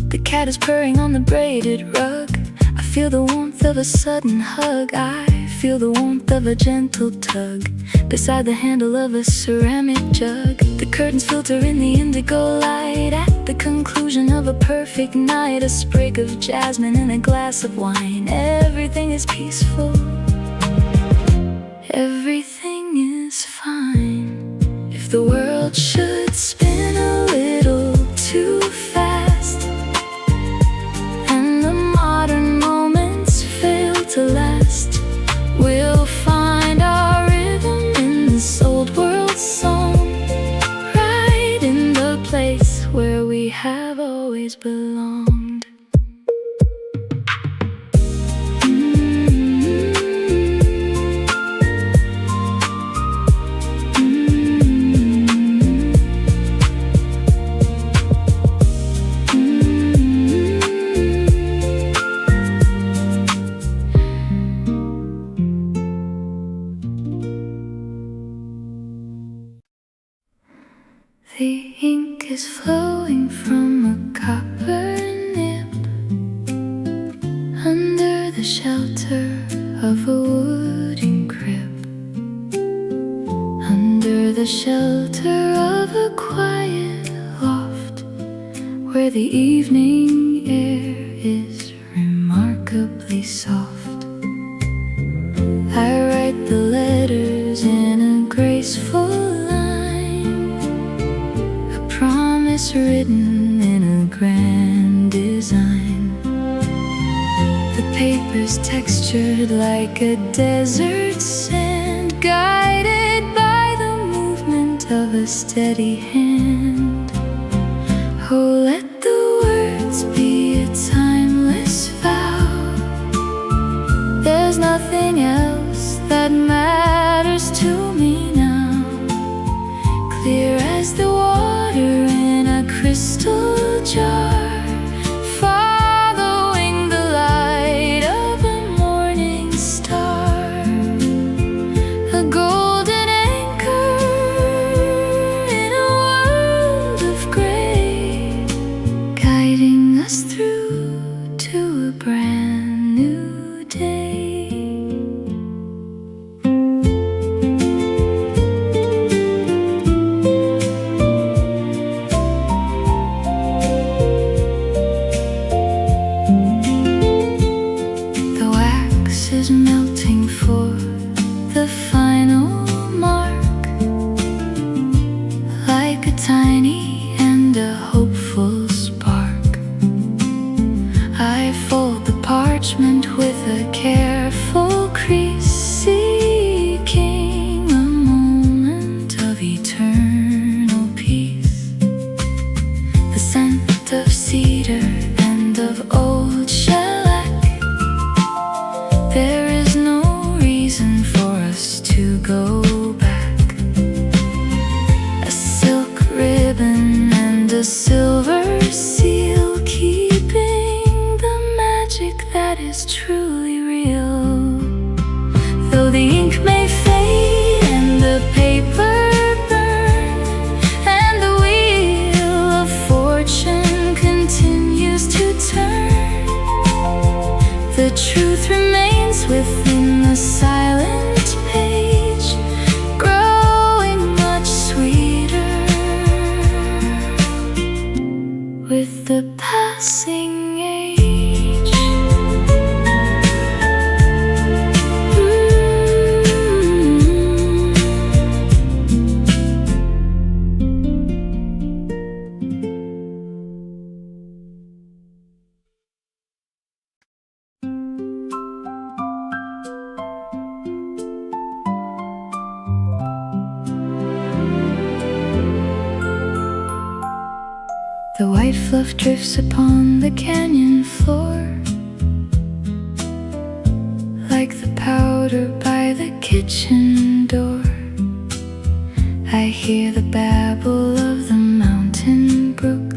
The cat is purring on the braided rug. I feel the warmth of a sudden hug. I feel the warmth of a gentle tug beside the handle of a ceramic jug. The curtains filter in the indigo light at the conclusion of a perfect night. A sprig of jasmine in a glass of wine. Everything is peaceful, everything is fine. If the world should spin a little too fast and the modern moments fail to last, we'll find our rhythm in this old world song, right in the place where we have always belonged. The ink is flowing from a copper nib under the shelter of a wooden crib, under the shelter of a quiet loft where the evening air is remarkably soft. I write the letters in a graceful promise written in a grand design. The paper's textured like a desert sand, guided by the movement of a steady hand. Oh, let the words be a timeless vow. There's nothing else that matters to me now. Clear as the water in a crystal jar, following the light of a morning star. A golden anchor in a world of gray, guiding us through to a brand new day. Is melting for the final mark, like a tiny and a hopeful spark. I fold the parchment with a careful crease, seeking a moment of eternal peace. The scent of cedar and of old shellac. There is no reason for us to go back. A silk ribbon and a silver seal, keeping the magic that is truly real. Though the ink may fade and the paper burn, and the wheel of fortune continues to turn, the truth remains with within the silent page, growing much sweeter with the passing age. The white fluff drifts upon the canyon floor, like the powder by the kitchen door. I hear the babble of the mountain brook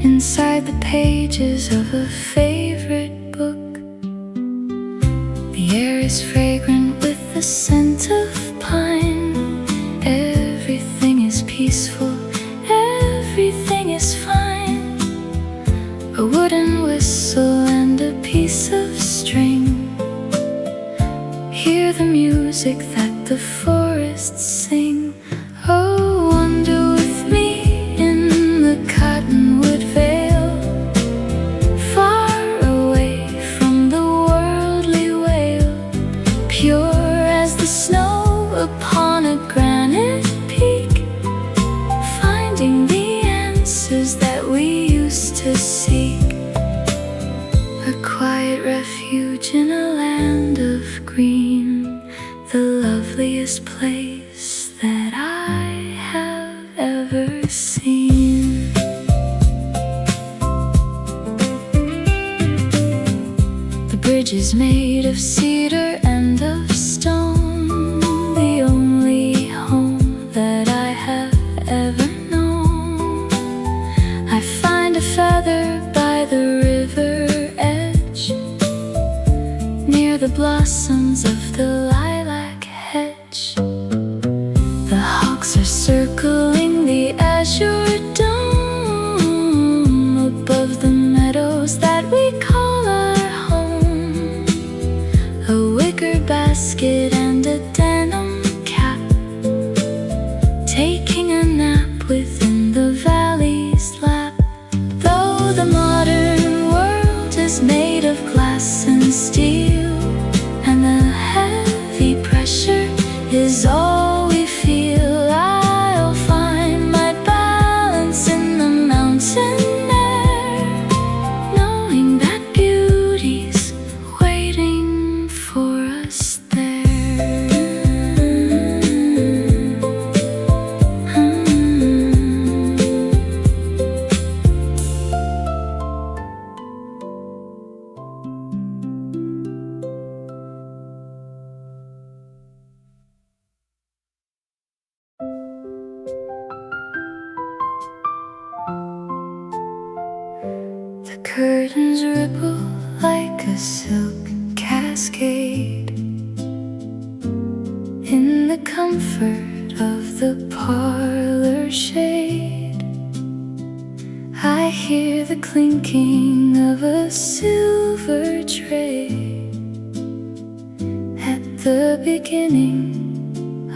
inside the pages of a favorite book. The air is fragrant with the scent of pine. Everything is peaceful, everything is fine. A wooden whistle and a piece of string. Hear the music that the forests sing. Oh, wander with me in the Cottonwood Valley, far away from the worldly wail, pure as the snow upon a granite peak, finding the answers that we used to seek. A quiet refuge in a land of green, the loveliest place that I have ever seen. The bridge is made of cedar and of stone, the only home that I have ever known. I find a feather by the river edge, near the blossoms of the lilac hedge. The hawks are circling the azure dome above the meadows that we call our home. A wicker basket and a denim cap, taking a nap within the valley's lap. Though the modern world is made of glass and steel, and the heavy pressure is all we feel, I'll find my balance in the mountain air, knowing that beauty's waiting for us there. The curtains ripple like a silk cascade in the comfort of the parlor shade. I hear the clinking of a silver tray at the beginning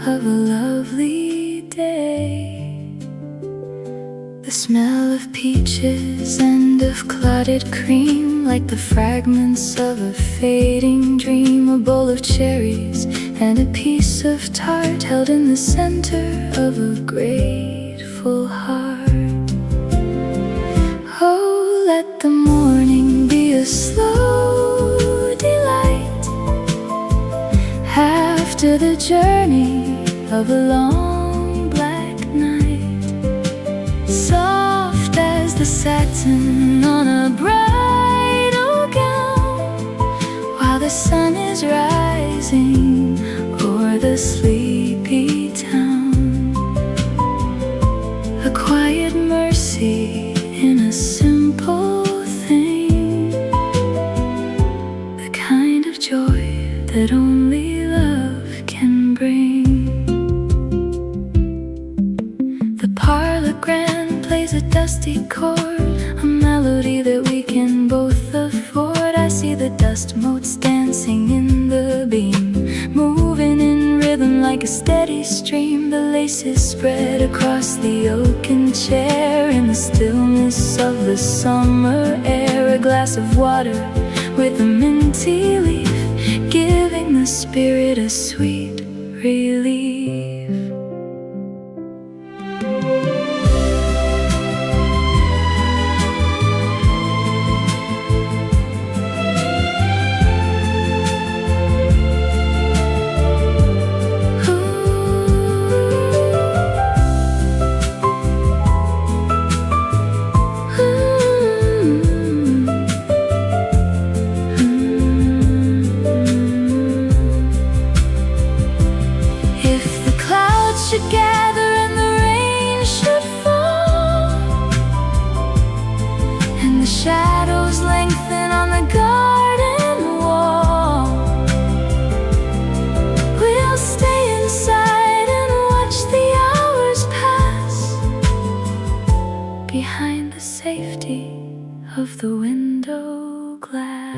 of a lovely day. The smell of peaches and of clotted cream, like the fragments of a fading dream. A bowl of cherries and a piece of tart held in the center of a grateful heart. Oh, let the morning be a slow delight after the journey of a long black night, soft as the satin on a bridal gown, while the sun is rising o'er the sleepy town. A quiet mercy in a simple thing, the kind of joy that only love can bring. The parlor grand plays a dusty chord, a melody that we can both afford. I see the dust motes moon's dancing in the beam, moving in rhythm like a steady stream. The laces spread across the oaken chair in the stillness of the summer air. A glass of water with a minty leaf, giving the spirit a sweet relief. Of the window glass.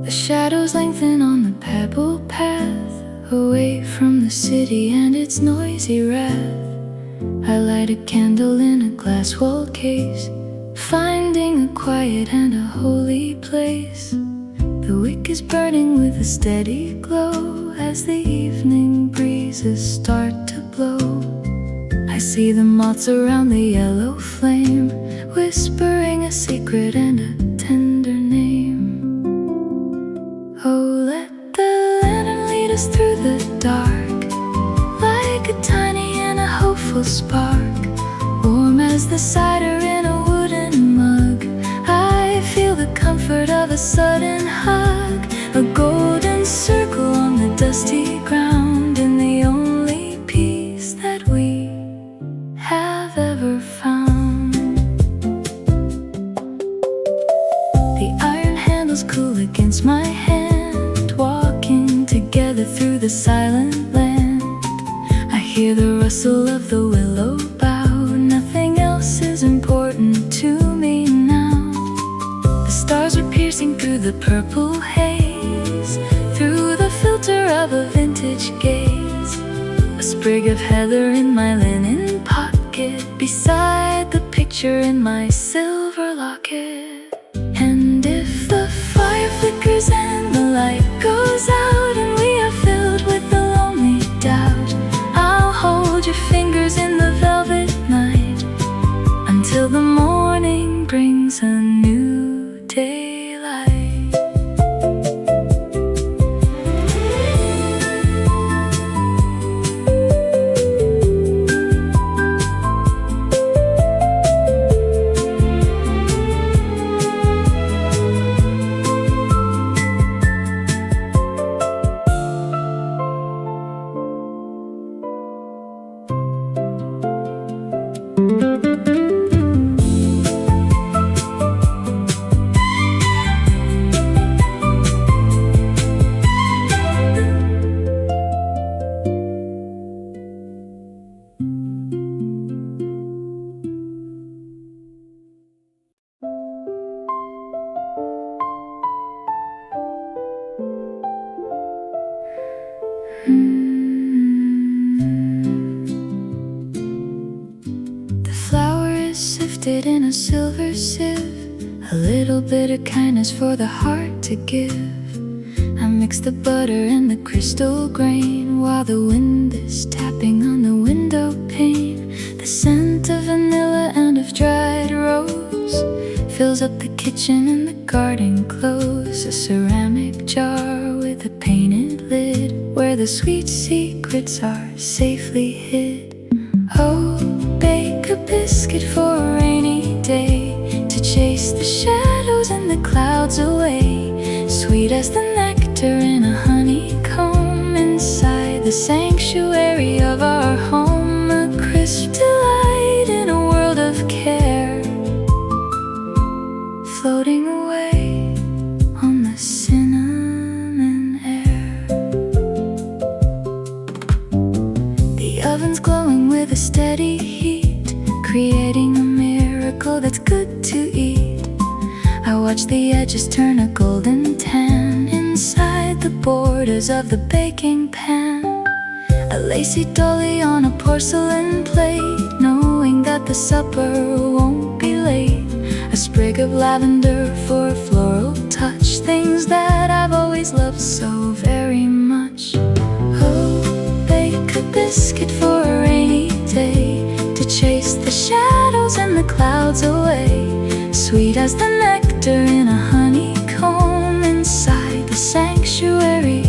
The shadows lengthen on the pebble path, away from the city and its noisy wrath. I light a candle in a glass-walled case, finding a quiet and a holy place. The wick is burning with a steady glow as the evening breezes start to blow. I see the moths around the yellow flame, whispering a secret and a tender name. Oh, let the lantern lead us through the dark, like a tiny and a hopeful spark. Warm as the cider in a wooden mug, I feel the comfort of a sudden hug. A golden circle on the dusty ground, and the only peace that we have ever found. The iron handles cool against my hand, walking together through the silent land. I hear the rustle of the willow bough, nothing else is important to me now. The stars are piercing through the purple haze, through the filter of a vintage gaze. A sprig of heather in my linen pocket, beside the picture in my silver locket. And if the fire flickers and the light goes out, and we are filled with the lonely doubt, I'll hold your fingers in the velvet night, until the morning brings a new daylight. The flour is sifted in a silver sieve, a little bit of kindness for the heart to give. I mix the butter and the crystal grain, while the wind is tapping on the window pane. The scent of vanilla and of dried rose fills up the kitchen and the garden close. A ceramic jar with a painted lid, where the sweet secrets are safely hid. Oh, bake a biscuit for a rainy day, to shadows and the clouds away, sweet as the nectar in a honeycomb. Inside the sanctuary of our home, a crisp delight in a world of care, floating away on the cinnamon air. The oven's glowing with a steady heat, creating a miracle that's good to eat. I watch the edges turn a golden tan inside the borders of the baking pan. A lacy dolly on a porcelain plate, knowing that the supper won't be late. A sprig of lavender for a floral touch, things that I've always loved so very much. Oh, bake a biscuit for a rainy day, to chase the shadows and the clouds away, sweet as the nectar in a honeycomb. Inside the sanctuary,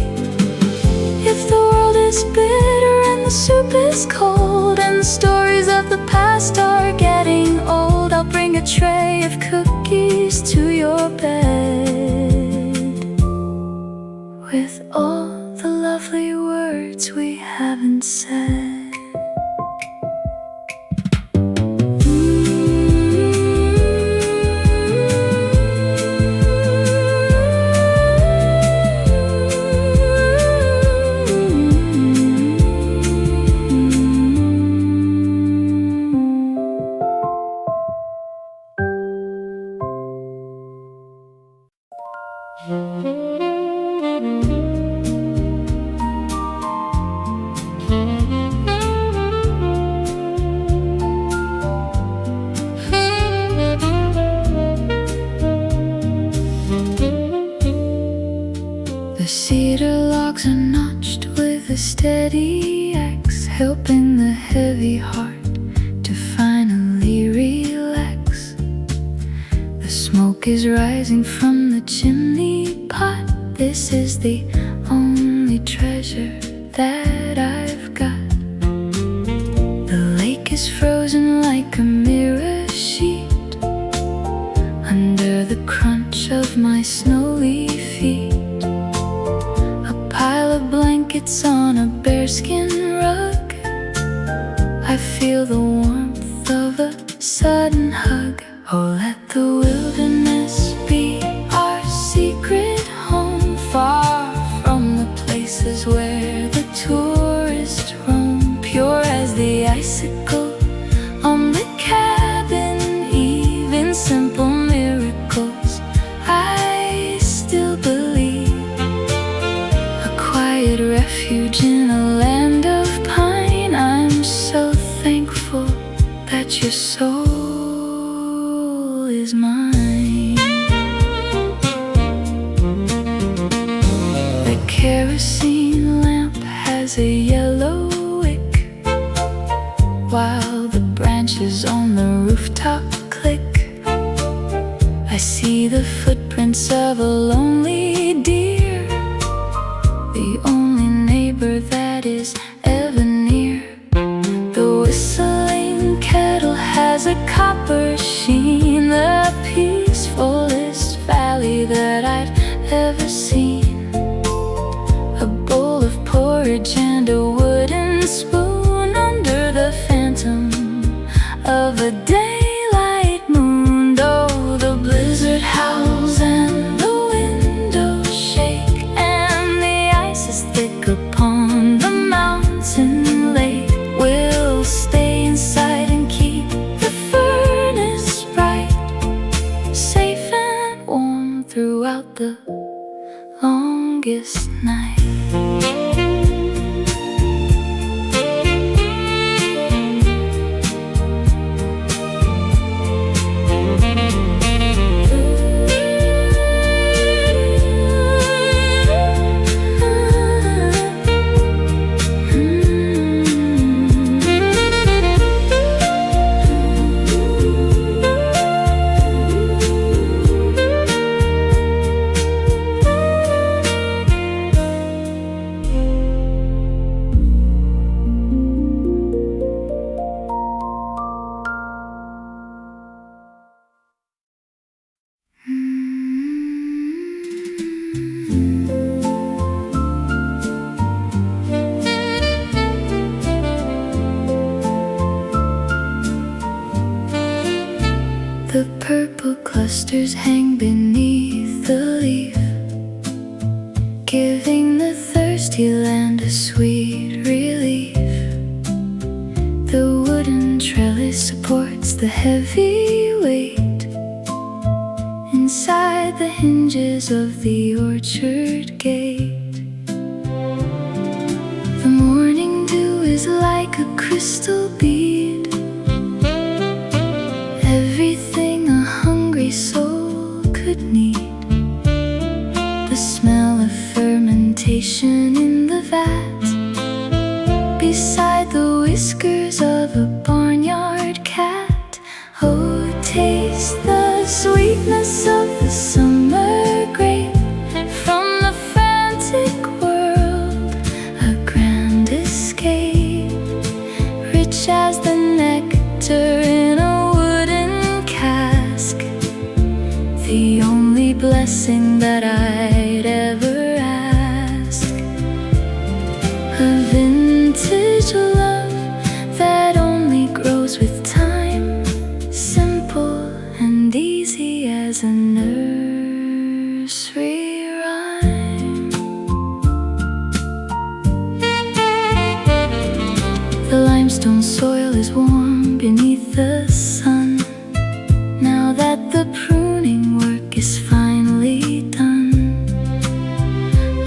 if the world is bitter and the soup is cold, and the stories of the past are getting old, I'll bring a tray of cookies to your bed, with all the lovely words we haven't said. The cedar logs are notched with a steady axe, helping the heavy heart to finally relax. The smoke is rising from the chimney pot. This is the only treasure that I've got. The lake is frozen like a mirror sheet under the crunch of my snowy feet. Pile of blankets on a bearskin rug, I feel the warmth of a sudden hug. Oh, let the wilderness be our secret home, far from the places where the tourists roam. Pure as the icicle on the cabin, even simple miracles I still believe. Refuge in a land of pine, I'm so thankful that your soul is mine. The kerosene lamp has a yellow wick, while the branches on the rooftop click. I see the footprints of a lonely deer, the only neighbor that is ever near. The whistling kettle has a copper sheen, the peacefulest valley that I've ever seen. A bowl of porridge and a wooden spoon under the phantom of a daylight moon. Though the blizzard howls and the windows shake, and the ice is thick upon the mountain lake, we'll stay inside and keep the furnace bright, safe and warm throughout the longest night. asters hang beneath the leaf, giving the thirsty land a sweet relief. The wooden trellis supports the heavy weight inside the hinges of the orchard gate. The morning dew is like a crystal bead, everything a hungry soul could need. The smell of fermentation in the vat, beside the whiskers of a barnyard cat. Oh, taste the sweetness of the summer grape, from the frantic world a grand escape, rich as the nectar in a wooden cask, the only blessing that I'd ever ask. A vintage love that only grows with time, simple and easy as a nursery rhyme. The limestone soil is warm beneath the sun, now that the pruning work is finally done.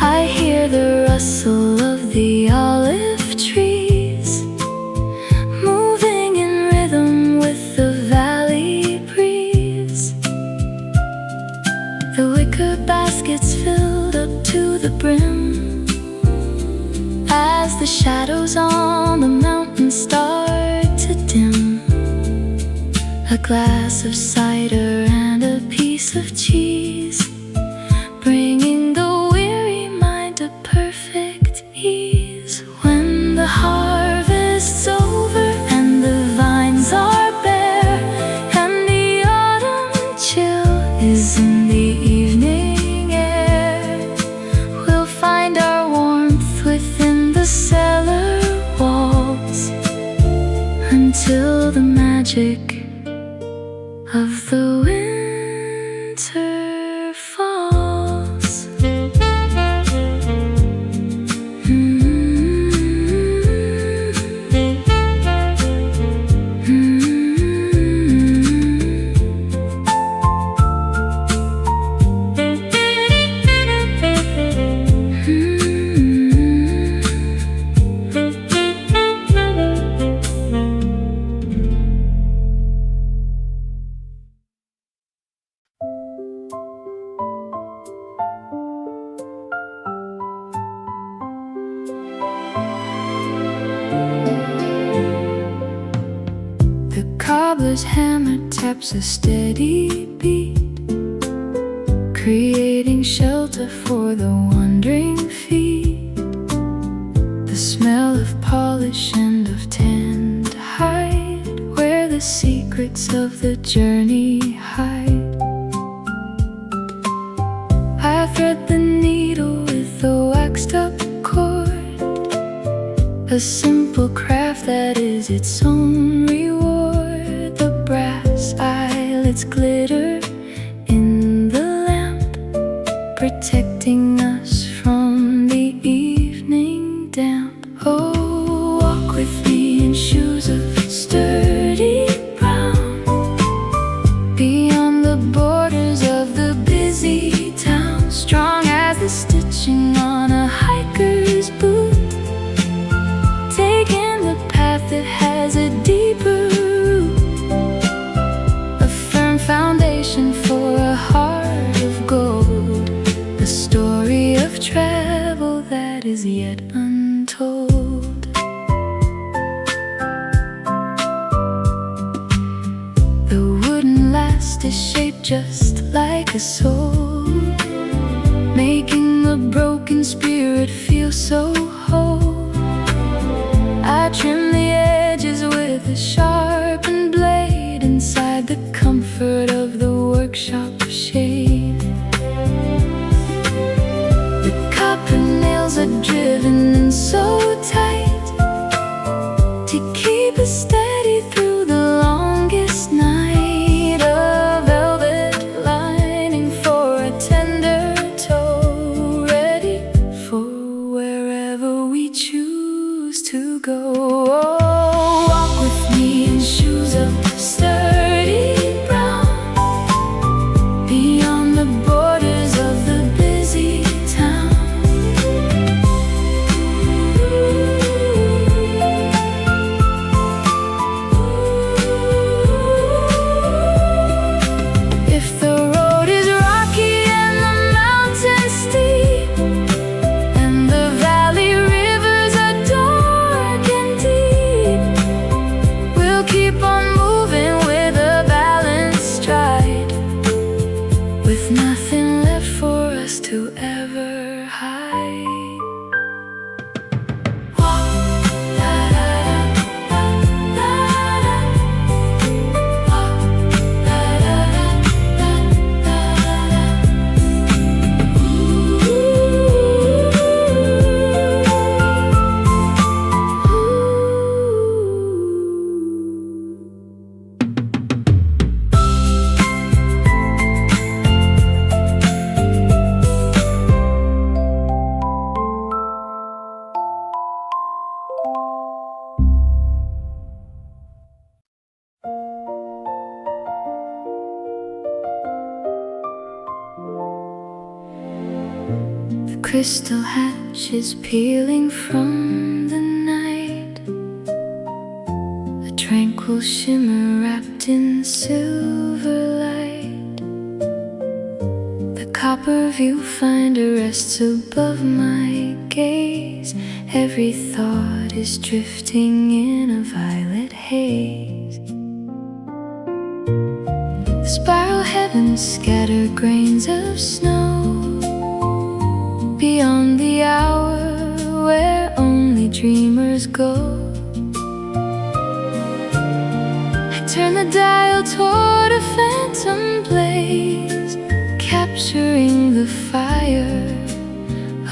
I hear the rustle of the olive trees, moving in rhythm with the valley breeze. The wicker baskets filled up to the brim, as the shadows on the mountain start to dim. A glass of cider and a piece of cheese, bringing the weary mind to perfect ease. When the harvest's over and the vines are bare, and the autumn chill is in the evening air, we'll find our warmth within the cellar walls, until the magic of the winter falls. The cobbler's hammer taps a steady beat, creating shelter for the wandering feet. The smell of polish and of tanned hide, where the secrets of the journey hide. I thread the needle with the waxed up cord, a simple craft that is its own reward. The brass eyelets glitter in the lamp, protecting us from the evening damp. Oh, walk with me in shoes of sturdy brown, beyond the borders of the busy town, strong as the stitching on a hiker's boot, taking the path that has a deeper root, a firm foundation for a heart of gold, a story of travel that is yet untold. The wooden last is shaped just like a soul, making the broken spirit feel so whole. I trim the edges with a sharpened blade, inside the comfort of the workshop shade. The copper nails are driven in so tight to keep us steady through the longest night. A velvet line with nothing left for us to ever hide. Crystal ashes peeling from the night, a tranquil shimmer wrapped in silver light. The copper viewfinder rests above my gaze. Every thought is drifting in a violet haze. The spiral heavens scatter grains of snow beyond the hour where only dreamers go. I turn the dial toward a phantom blaze, capturing the fire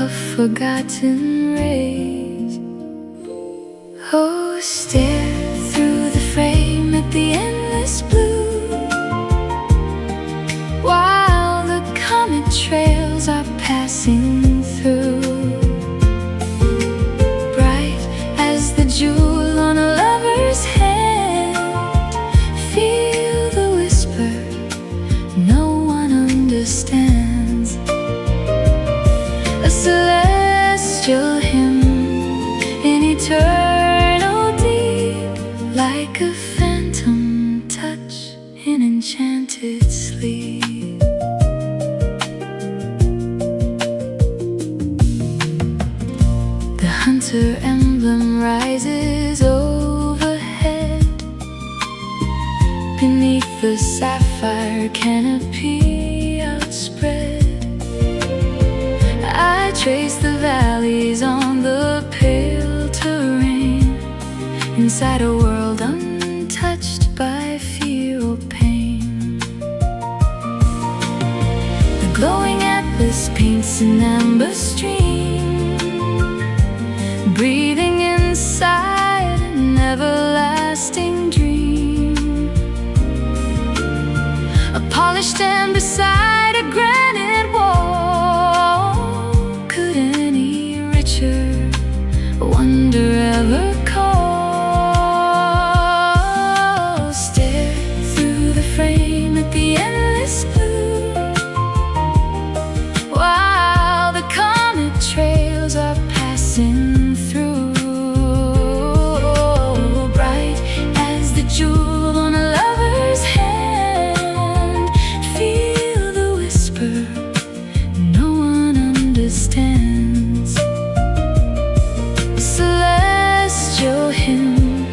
of forgotten rays. Oh, stare through the frame at the endless blue, while the comet trails are passing through. Bright as the jewel on a lover's hand, feel the whisper no one understands. A celestial hymn in eternal deep, like a phantom touch in enchanted sleep. Hunter emblem rises overhead, beneath the sapphire canopy outspread. I trace the valleys on the pale terrain, inside a world untouched by fear or pain. The glowing atlas paints an amber stream, breathing inside an everlasting dream. A polished and beside a granite wall, could any richer wonder ever call? Stare through the frame at the endless blue, while the comet trails are passing. Jewel on a lover's hand, feel the whisper no one understands. A celestial hymn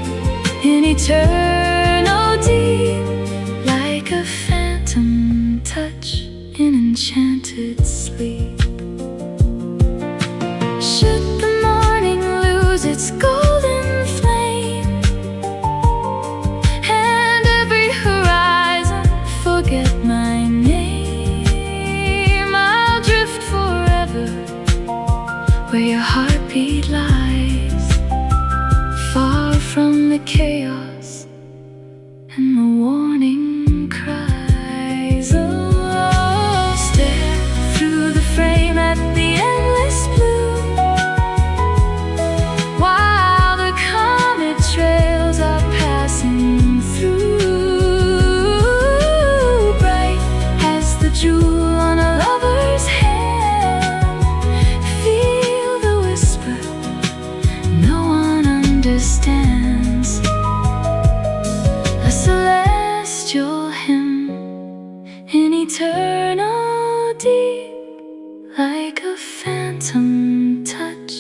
in eternal deep, like a phantom touch in enchanted sleep. Should the morning lose its golden flame, forget my name, I'll drift forever where your heartbeat lies, far from the chaos and the warning cries. Oh, stare through the frame at the endless blue, while the comet trails are passing through. Jewel on a lover's hand, feel the whisper no one understands. A celestial hymn in eternal deep, like a phantom touch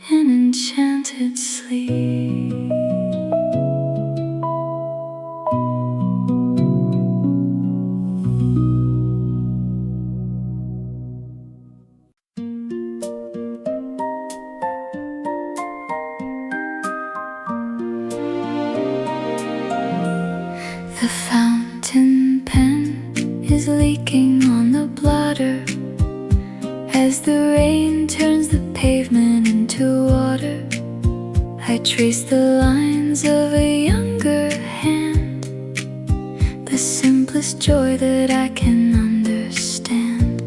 in enchanted sleep. is leaking on the blotter as the rain turns the pavement into water. I trace the lines of a younger hand, the simplest joy that I can understand.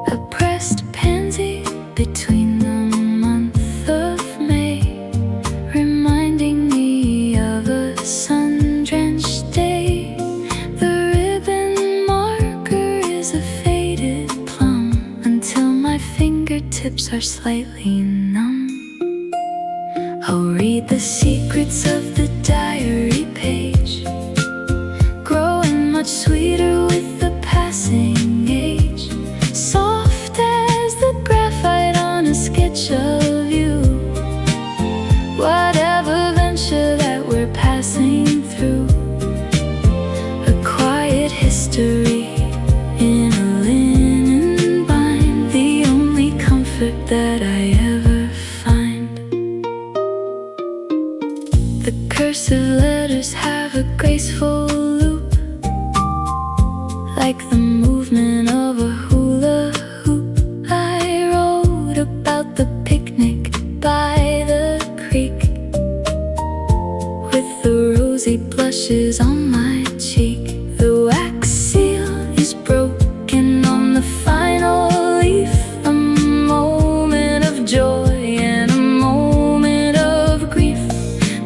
A pressed pansy between the month of May, reminding me of a sun-drenched day. The ribbon marker is a faded plum until my fingertips are slightly numb. I'll read the secrets of the diary page, growing much sweeter with the passing age, soft as the graphite on a sketch of you. Whatever venture that we're passing through, a quiet history in a linen bind, the only comfort that I ever find. The cursive letters have a graceful loop, like the movement of a hula hoop. I wrote about the picnic by the creek, with the rosy blushes on my cheek. The wax seal is broken on the final leaf, a moment of joy and a moment of grief.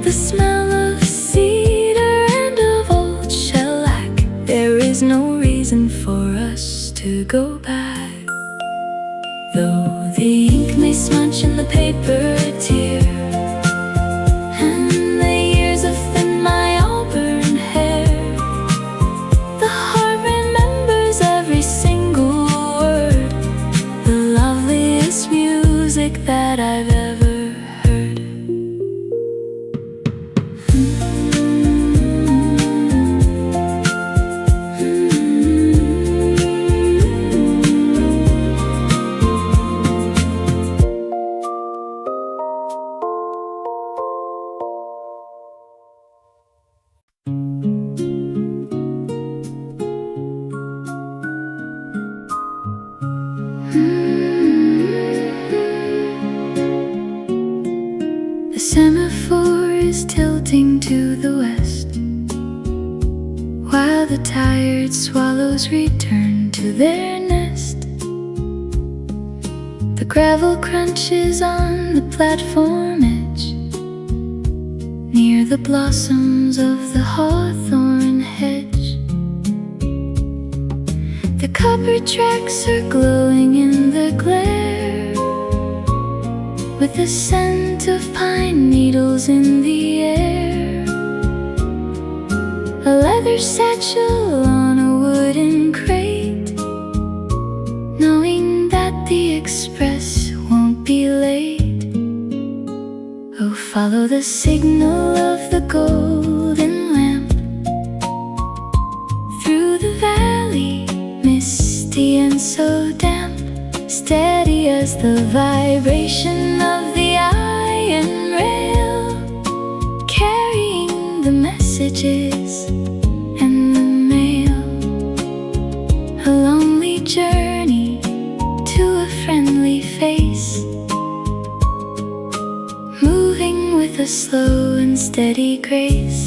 The smell of cedar and of old shellac, there is no reason for us to go back. Though the ink may smudge and the paper tear, and the years have thinned my auburn hair, the heart remembers every single word, the loveliest music that I've ever heard. The semaphore is tilting to the west, while the tired swallows return to their nest. The gravel crunches on the platform edge, near the blossoms of the hawthorn hedge. The copper tracks are glowing in the glare, with the scent of pine needles in the air. A leather satchel on a wooden crate, knowing that the express won't be late. Oh, follow the signal of the golden lamp through the valley, misty and so damp, steady as the vibration of the iron rail, carrying the messages and the mail. A lonely journey to a friendly face, moving with a slow and steady grace.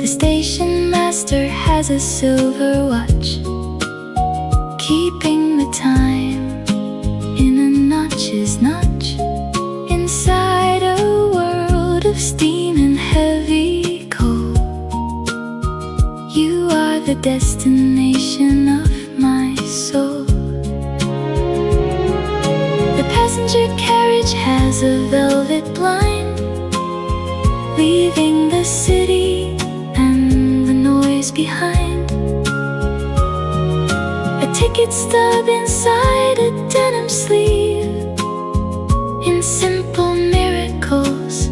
The station master has a silver watch, keeping the time in a notch's notch, inside a world of steam and heavy coal. You are the destination of my soul. The passenger carriage has a velvet blind, leaving the city and the noise behind. A ticket stub inside a denim sleeve. In simple miracles,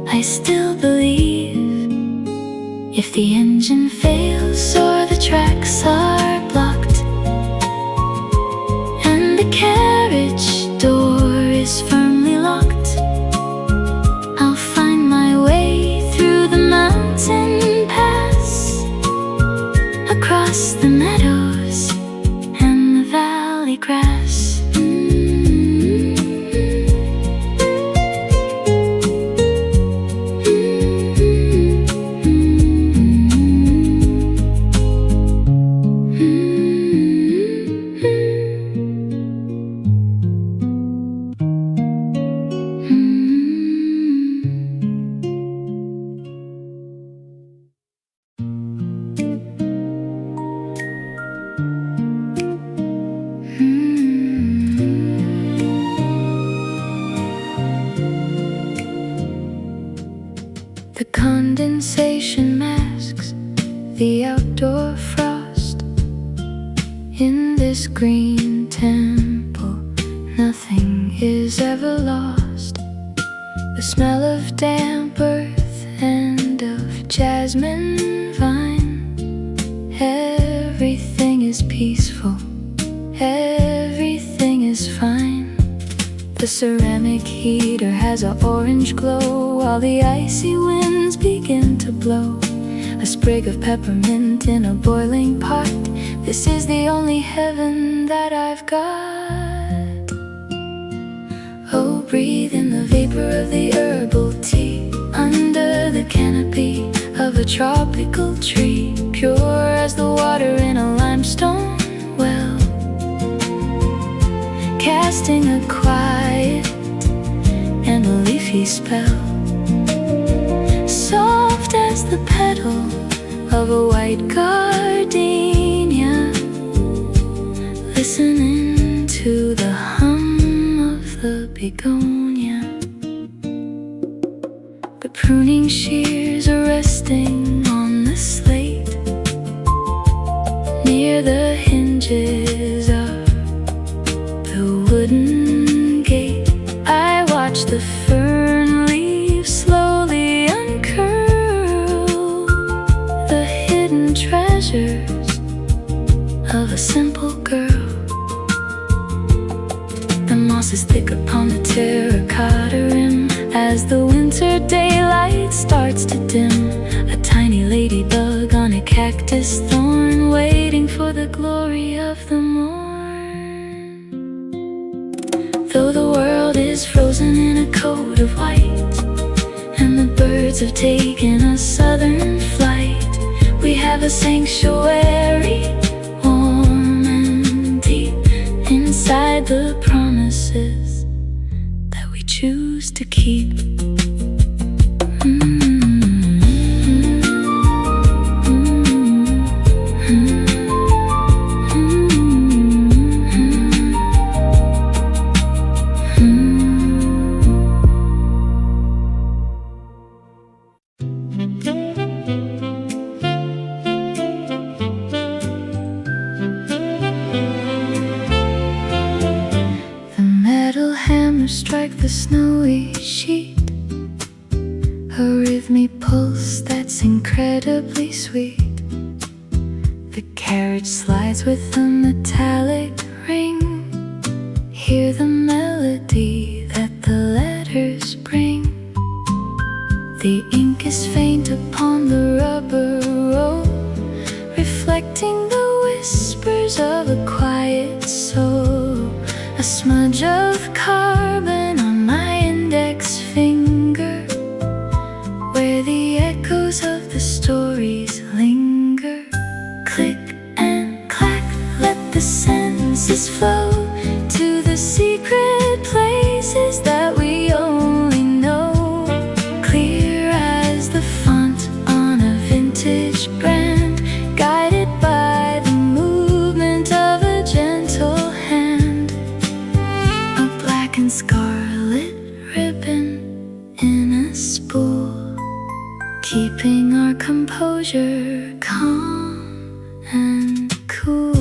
I still believe. If the engine fails or the tracks are blocked, and the carriage door is firmly locked, I'll find my way through the mountains mountain pass across the meadows and the valley grass. The condensation masks the outdoor frost. In this green temple, nothing is ever lost. The smell of damp earth and of jasmine vine. Everything is peaceful, everything is fine. The ceramic heater has an orange glow while the icy winds begin to blow. A sprig of peppermint in a boiling pot. This is the only heaven that I've got. Oh, breathe in the vapor of the herbal tea under the canopy of a tropical tree, pure as the water in a limestone well, casting a quiet and a leafy spell, soft as the petal of a white gardenia, listening to the hum of the begonia. The pruning shears are resting on the slate near the hinges of the wooden gate. I watch the fern leaves slowly uncurl, the hidden treasures of a simple girl. The moss is thick upon the terracotta rim as the winter daylight starts to dim. A tiny ladybug on a cactus thorn, waiting for the glory of the morn. Though the world is frozen in a coat of white and the birds have taken a southern flight, we have a sanctuary, warm and deep, inside the promises that we choose to keep. Strike the snowy sheet, a rhythmic pulse that's incredibly sweet. The carriage slides with a metallic ring. Hear the melody that the letters bring. The ink is faint upon the rubber road, reflecting the whispers of a quiet soul. A smudge of carbon on my index finger, where the echoes of the stories linger. Click and clack, let the senses flow to the secret places that we only know. Clear as the font on a vintage brand, guided by the movement of a gentle hand. And scarlet ribbon in a spool, keeping our composure calm and cool.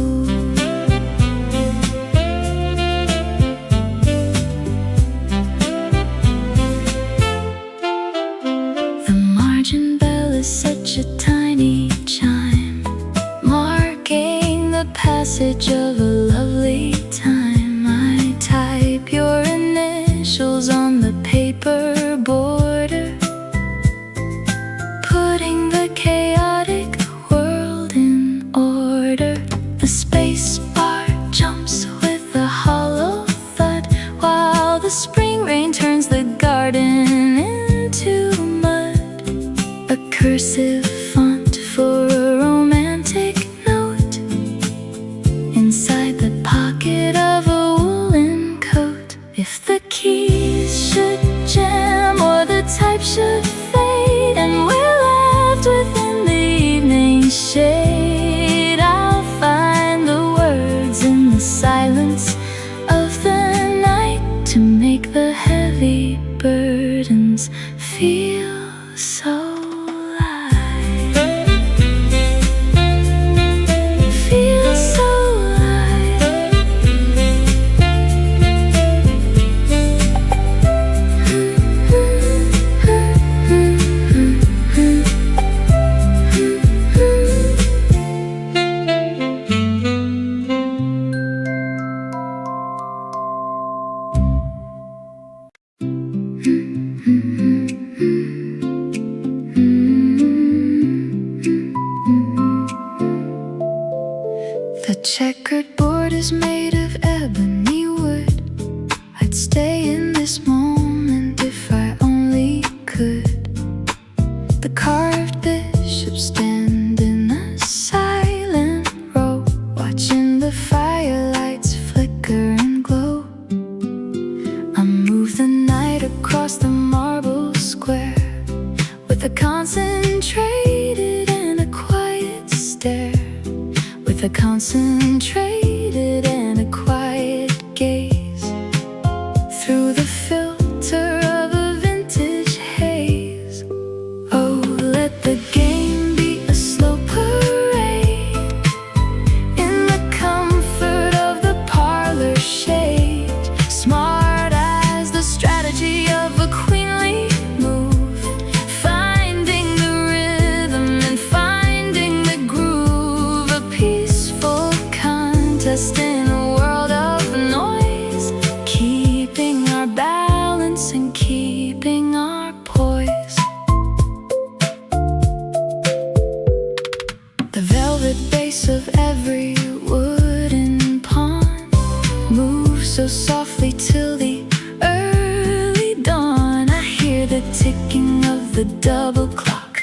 The margin bell is such a tiny chime, marking the passage of a lovely time. I type your initials on the paper border, putting cursive font for a romantic note inside the pocket of a woolen coat. If the keys should jam or the type should fade and we're left within the evening shade, I'll find the words in the silence of the night to make the heavy burdens feel so light. Feel so light. The checkered board is made of ebony wood. I'd stay in this moment if I only could. The carved bishops stand in a silent row, watching the firelights flicker and glow. I move the night across the marble square with a concentrated and a quiet stare. With a concentrated and a quiet gaze through the filter of a vintage haze. Oh, let the game be a slow parade in the comfort of the parlor shade, smart as the strategy of a queenly move, finding the rhythm and finding the groove, a peaceful contest in a world of noise, keeping our balance and keeping our poise. The velvet base of every wooden pawn moves so softly till the early dawn. I hear the ticking of the double clock.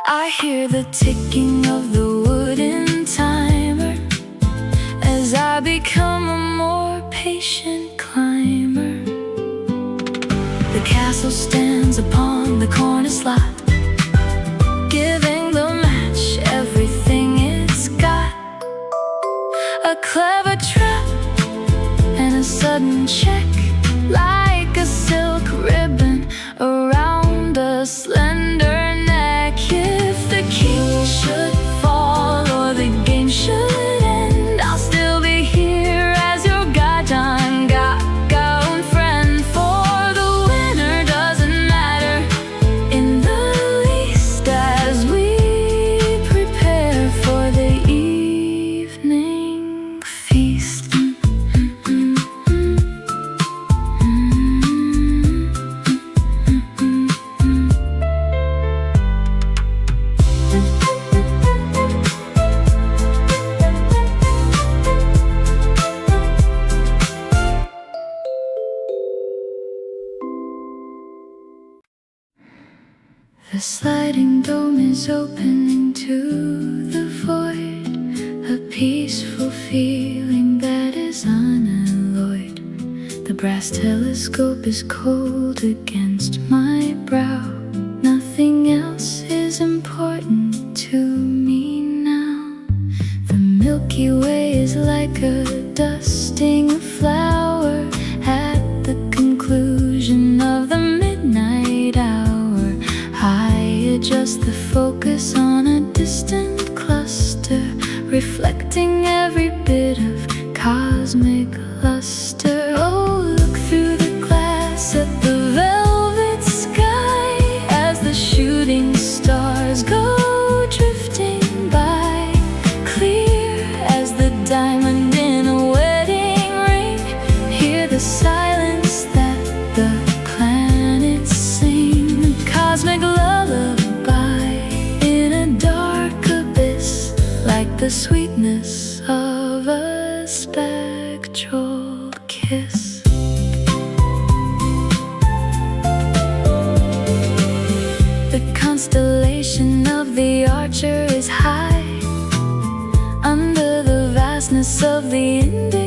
I hear the ticking of the wooden timer as I become a more patient climber. The castle stands upon the corner slot, giving the match everything it's got. A clever trap and a sudden check, like a silk ribbon around a slender neck. If the king should fall or the game should end, I'll still be here as your guardian friend. For the winner doesn't matter in the least as we prepare for the evening feast. The sliding dome is opening to the void, a peaceful feeling that is unalloyed. The brass telescope is cold against my brow. Nothing else is important to me now. The Milky Way is like a dusting flower at the conclusion of the midnight hour. I adjust the focus on a distant cluster, reflecting every bit of cosmic luster. Oh, look through the glass at the velvet sky as the shooting stars go drifting by, clear as the diamond in a wedding ring. Hear the silence that the planets sing, a cosmic lullaby in a dark abyss, like the sweetness of a spectral kiss. The constellation the archer is high under the vastness of the Indian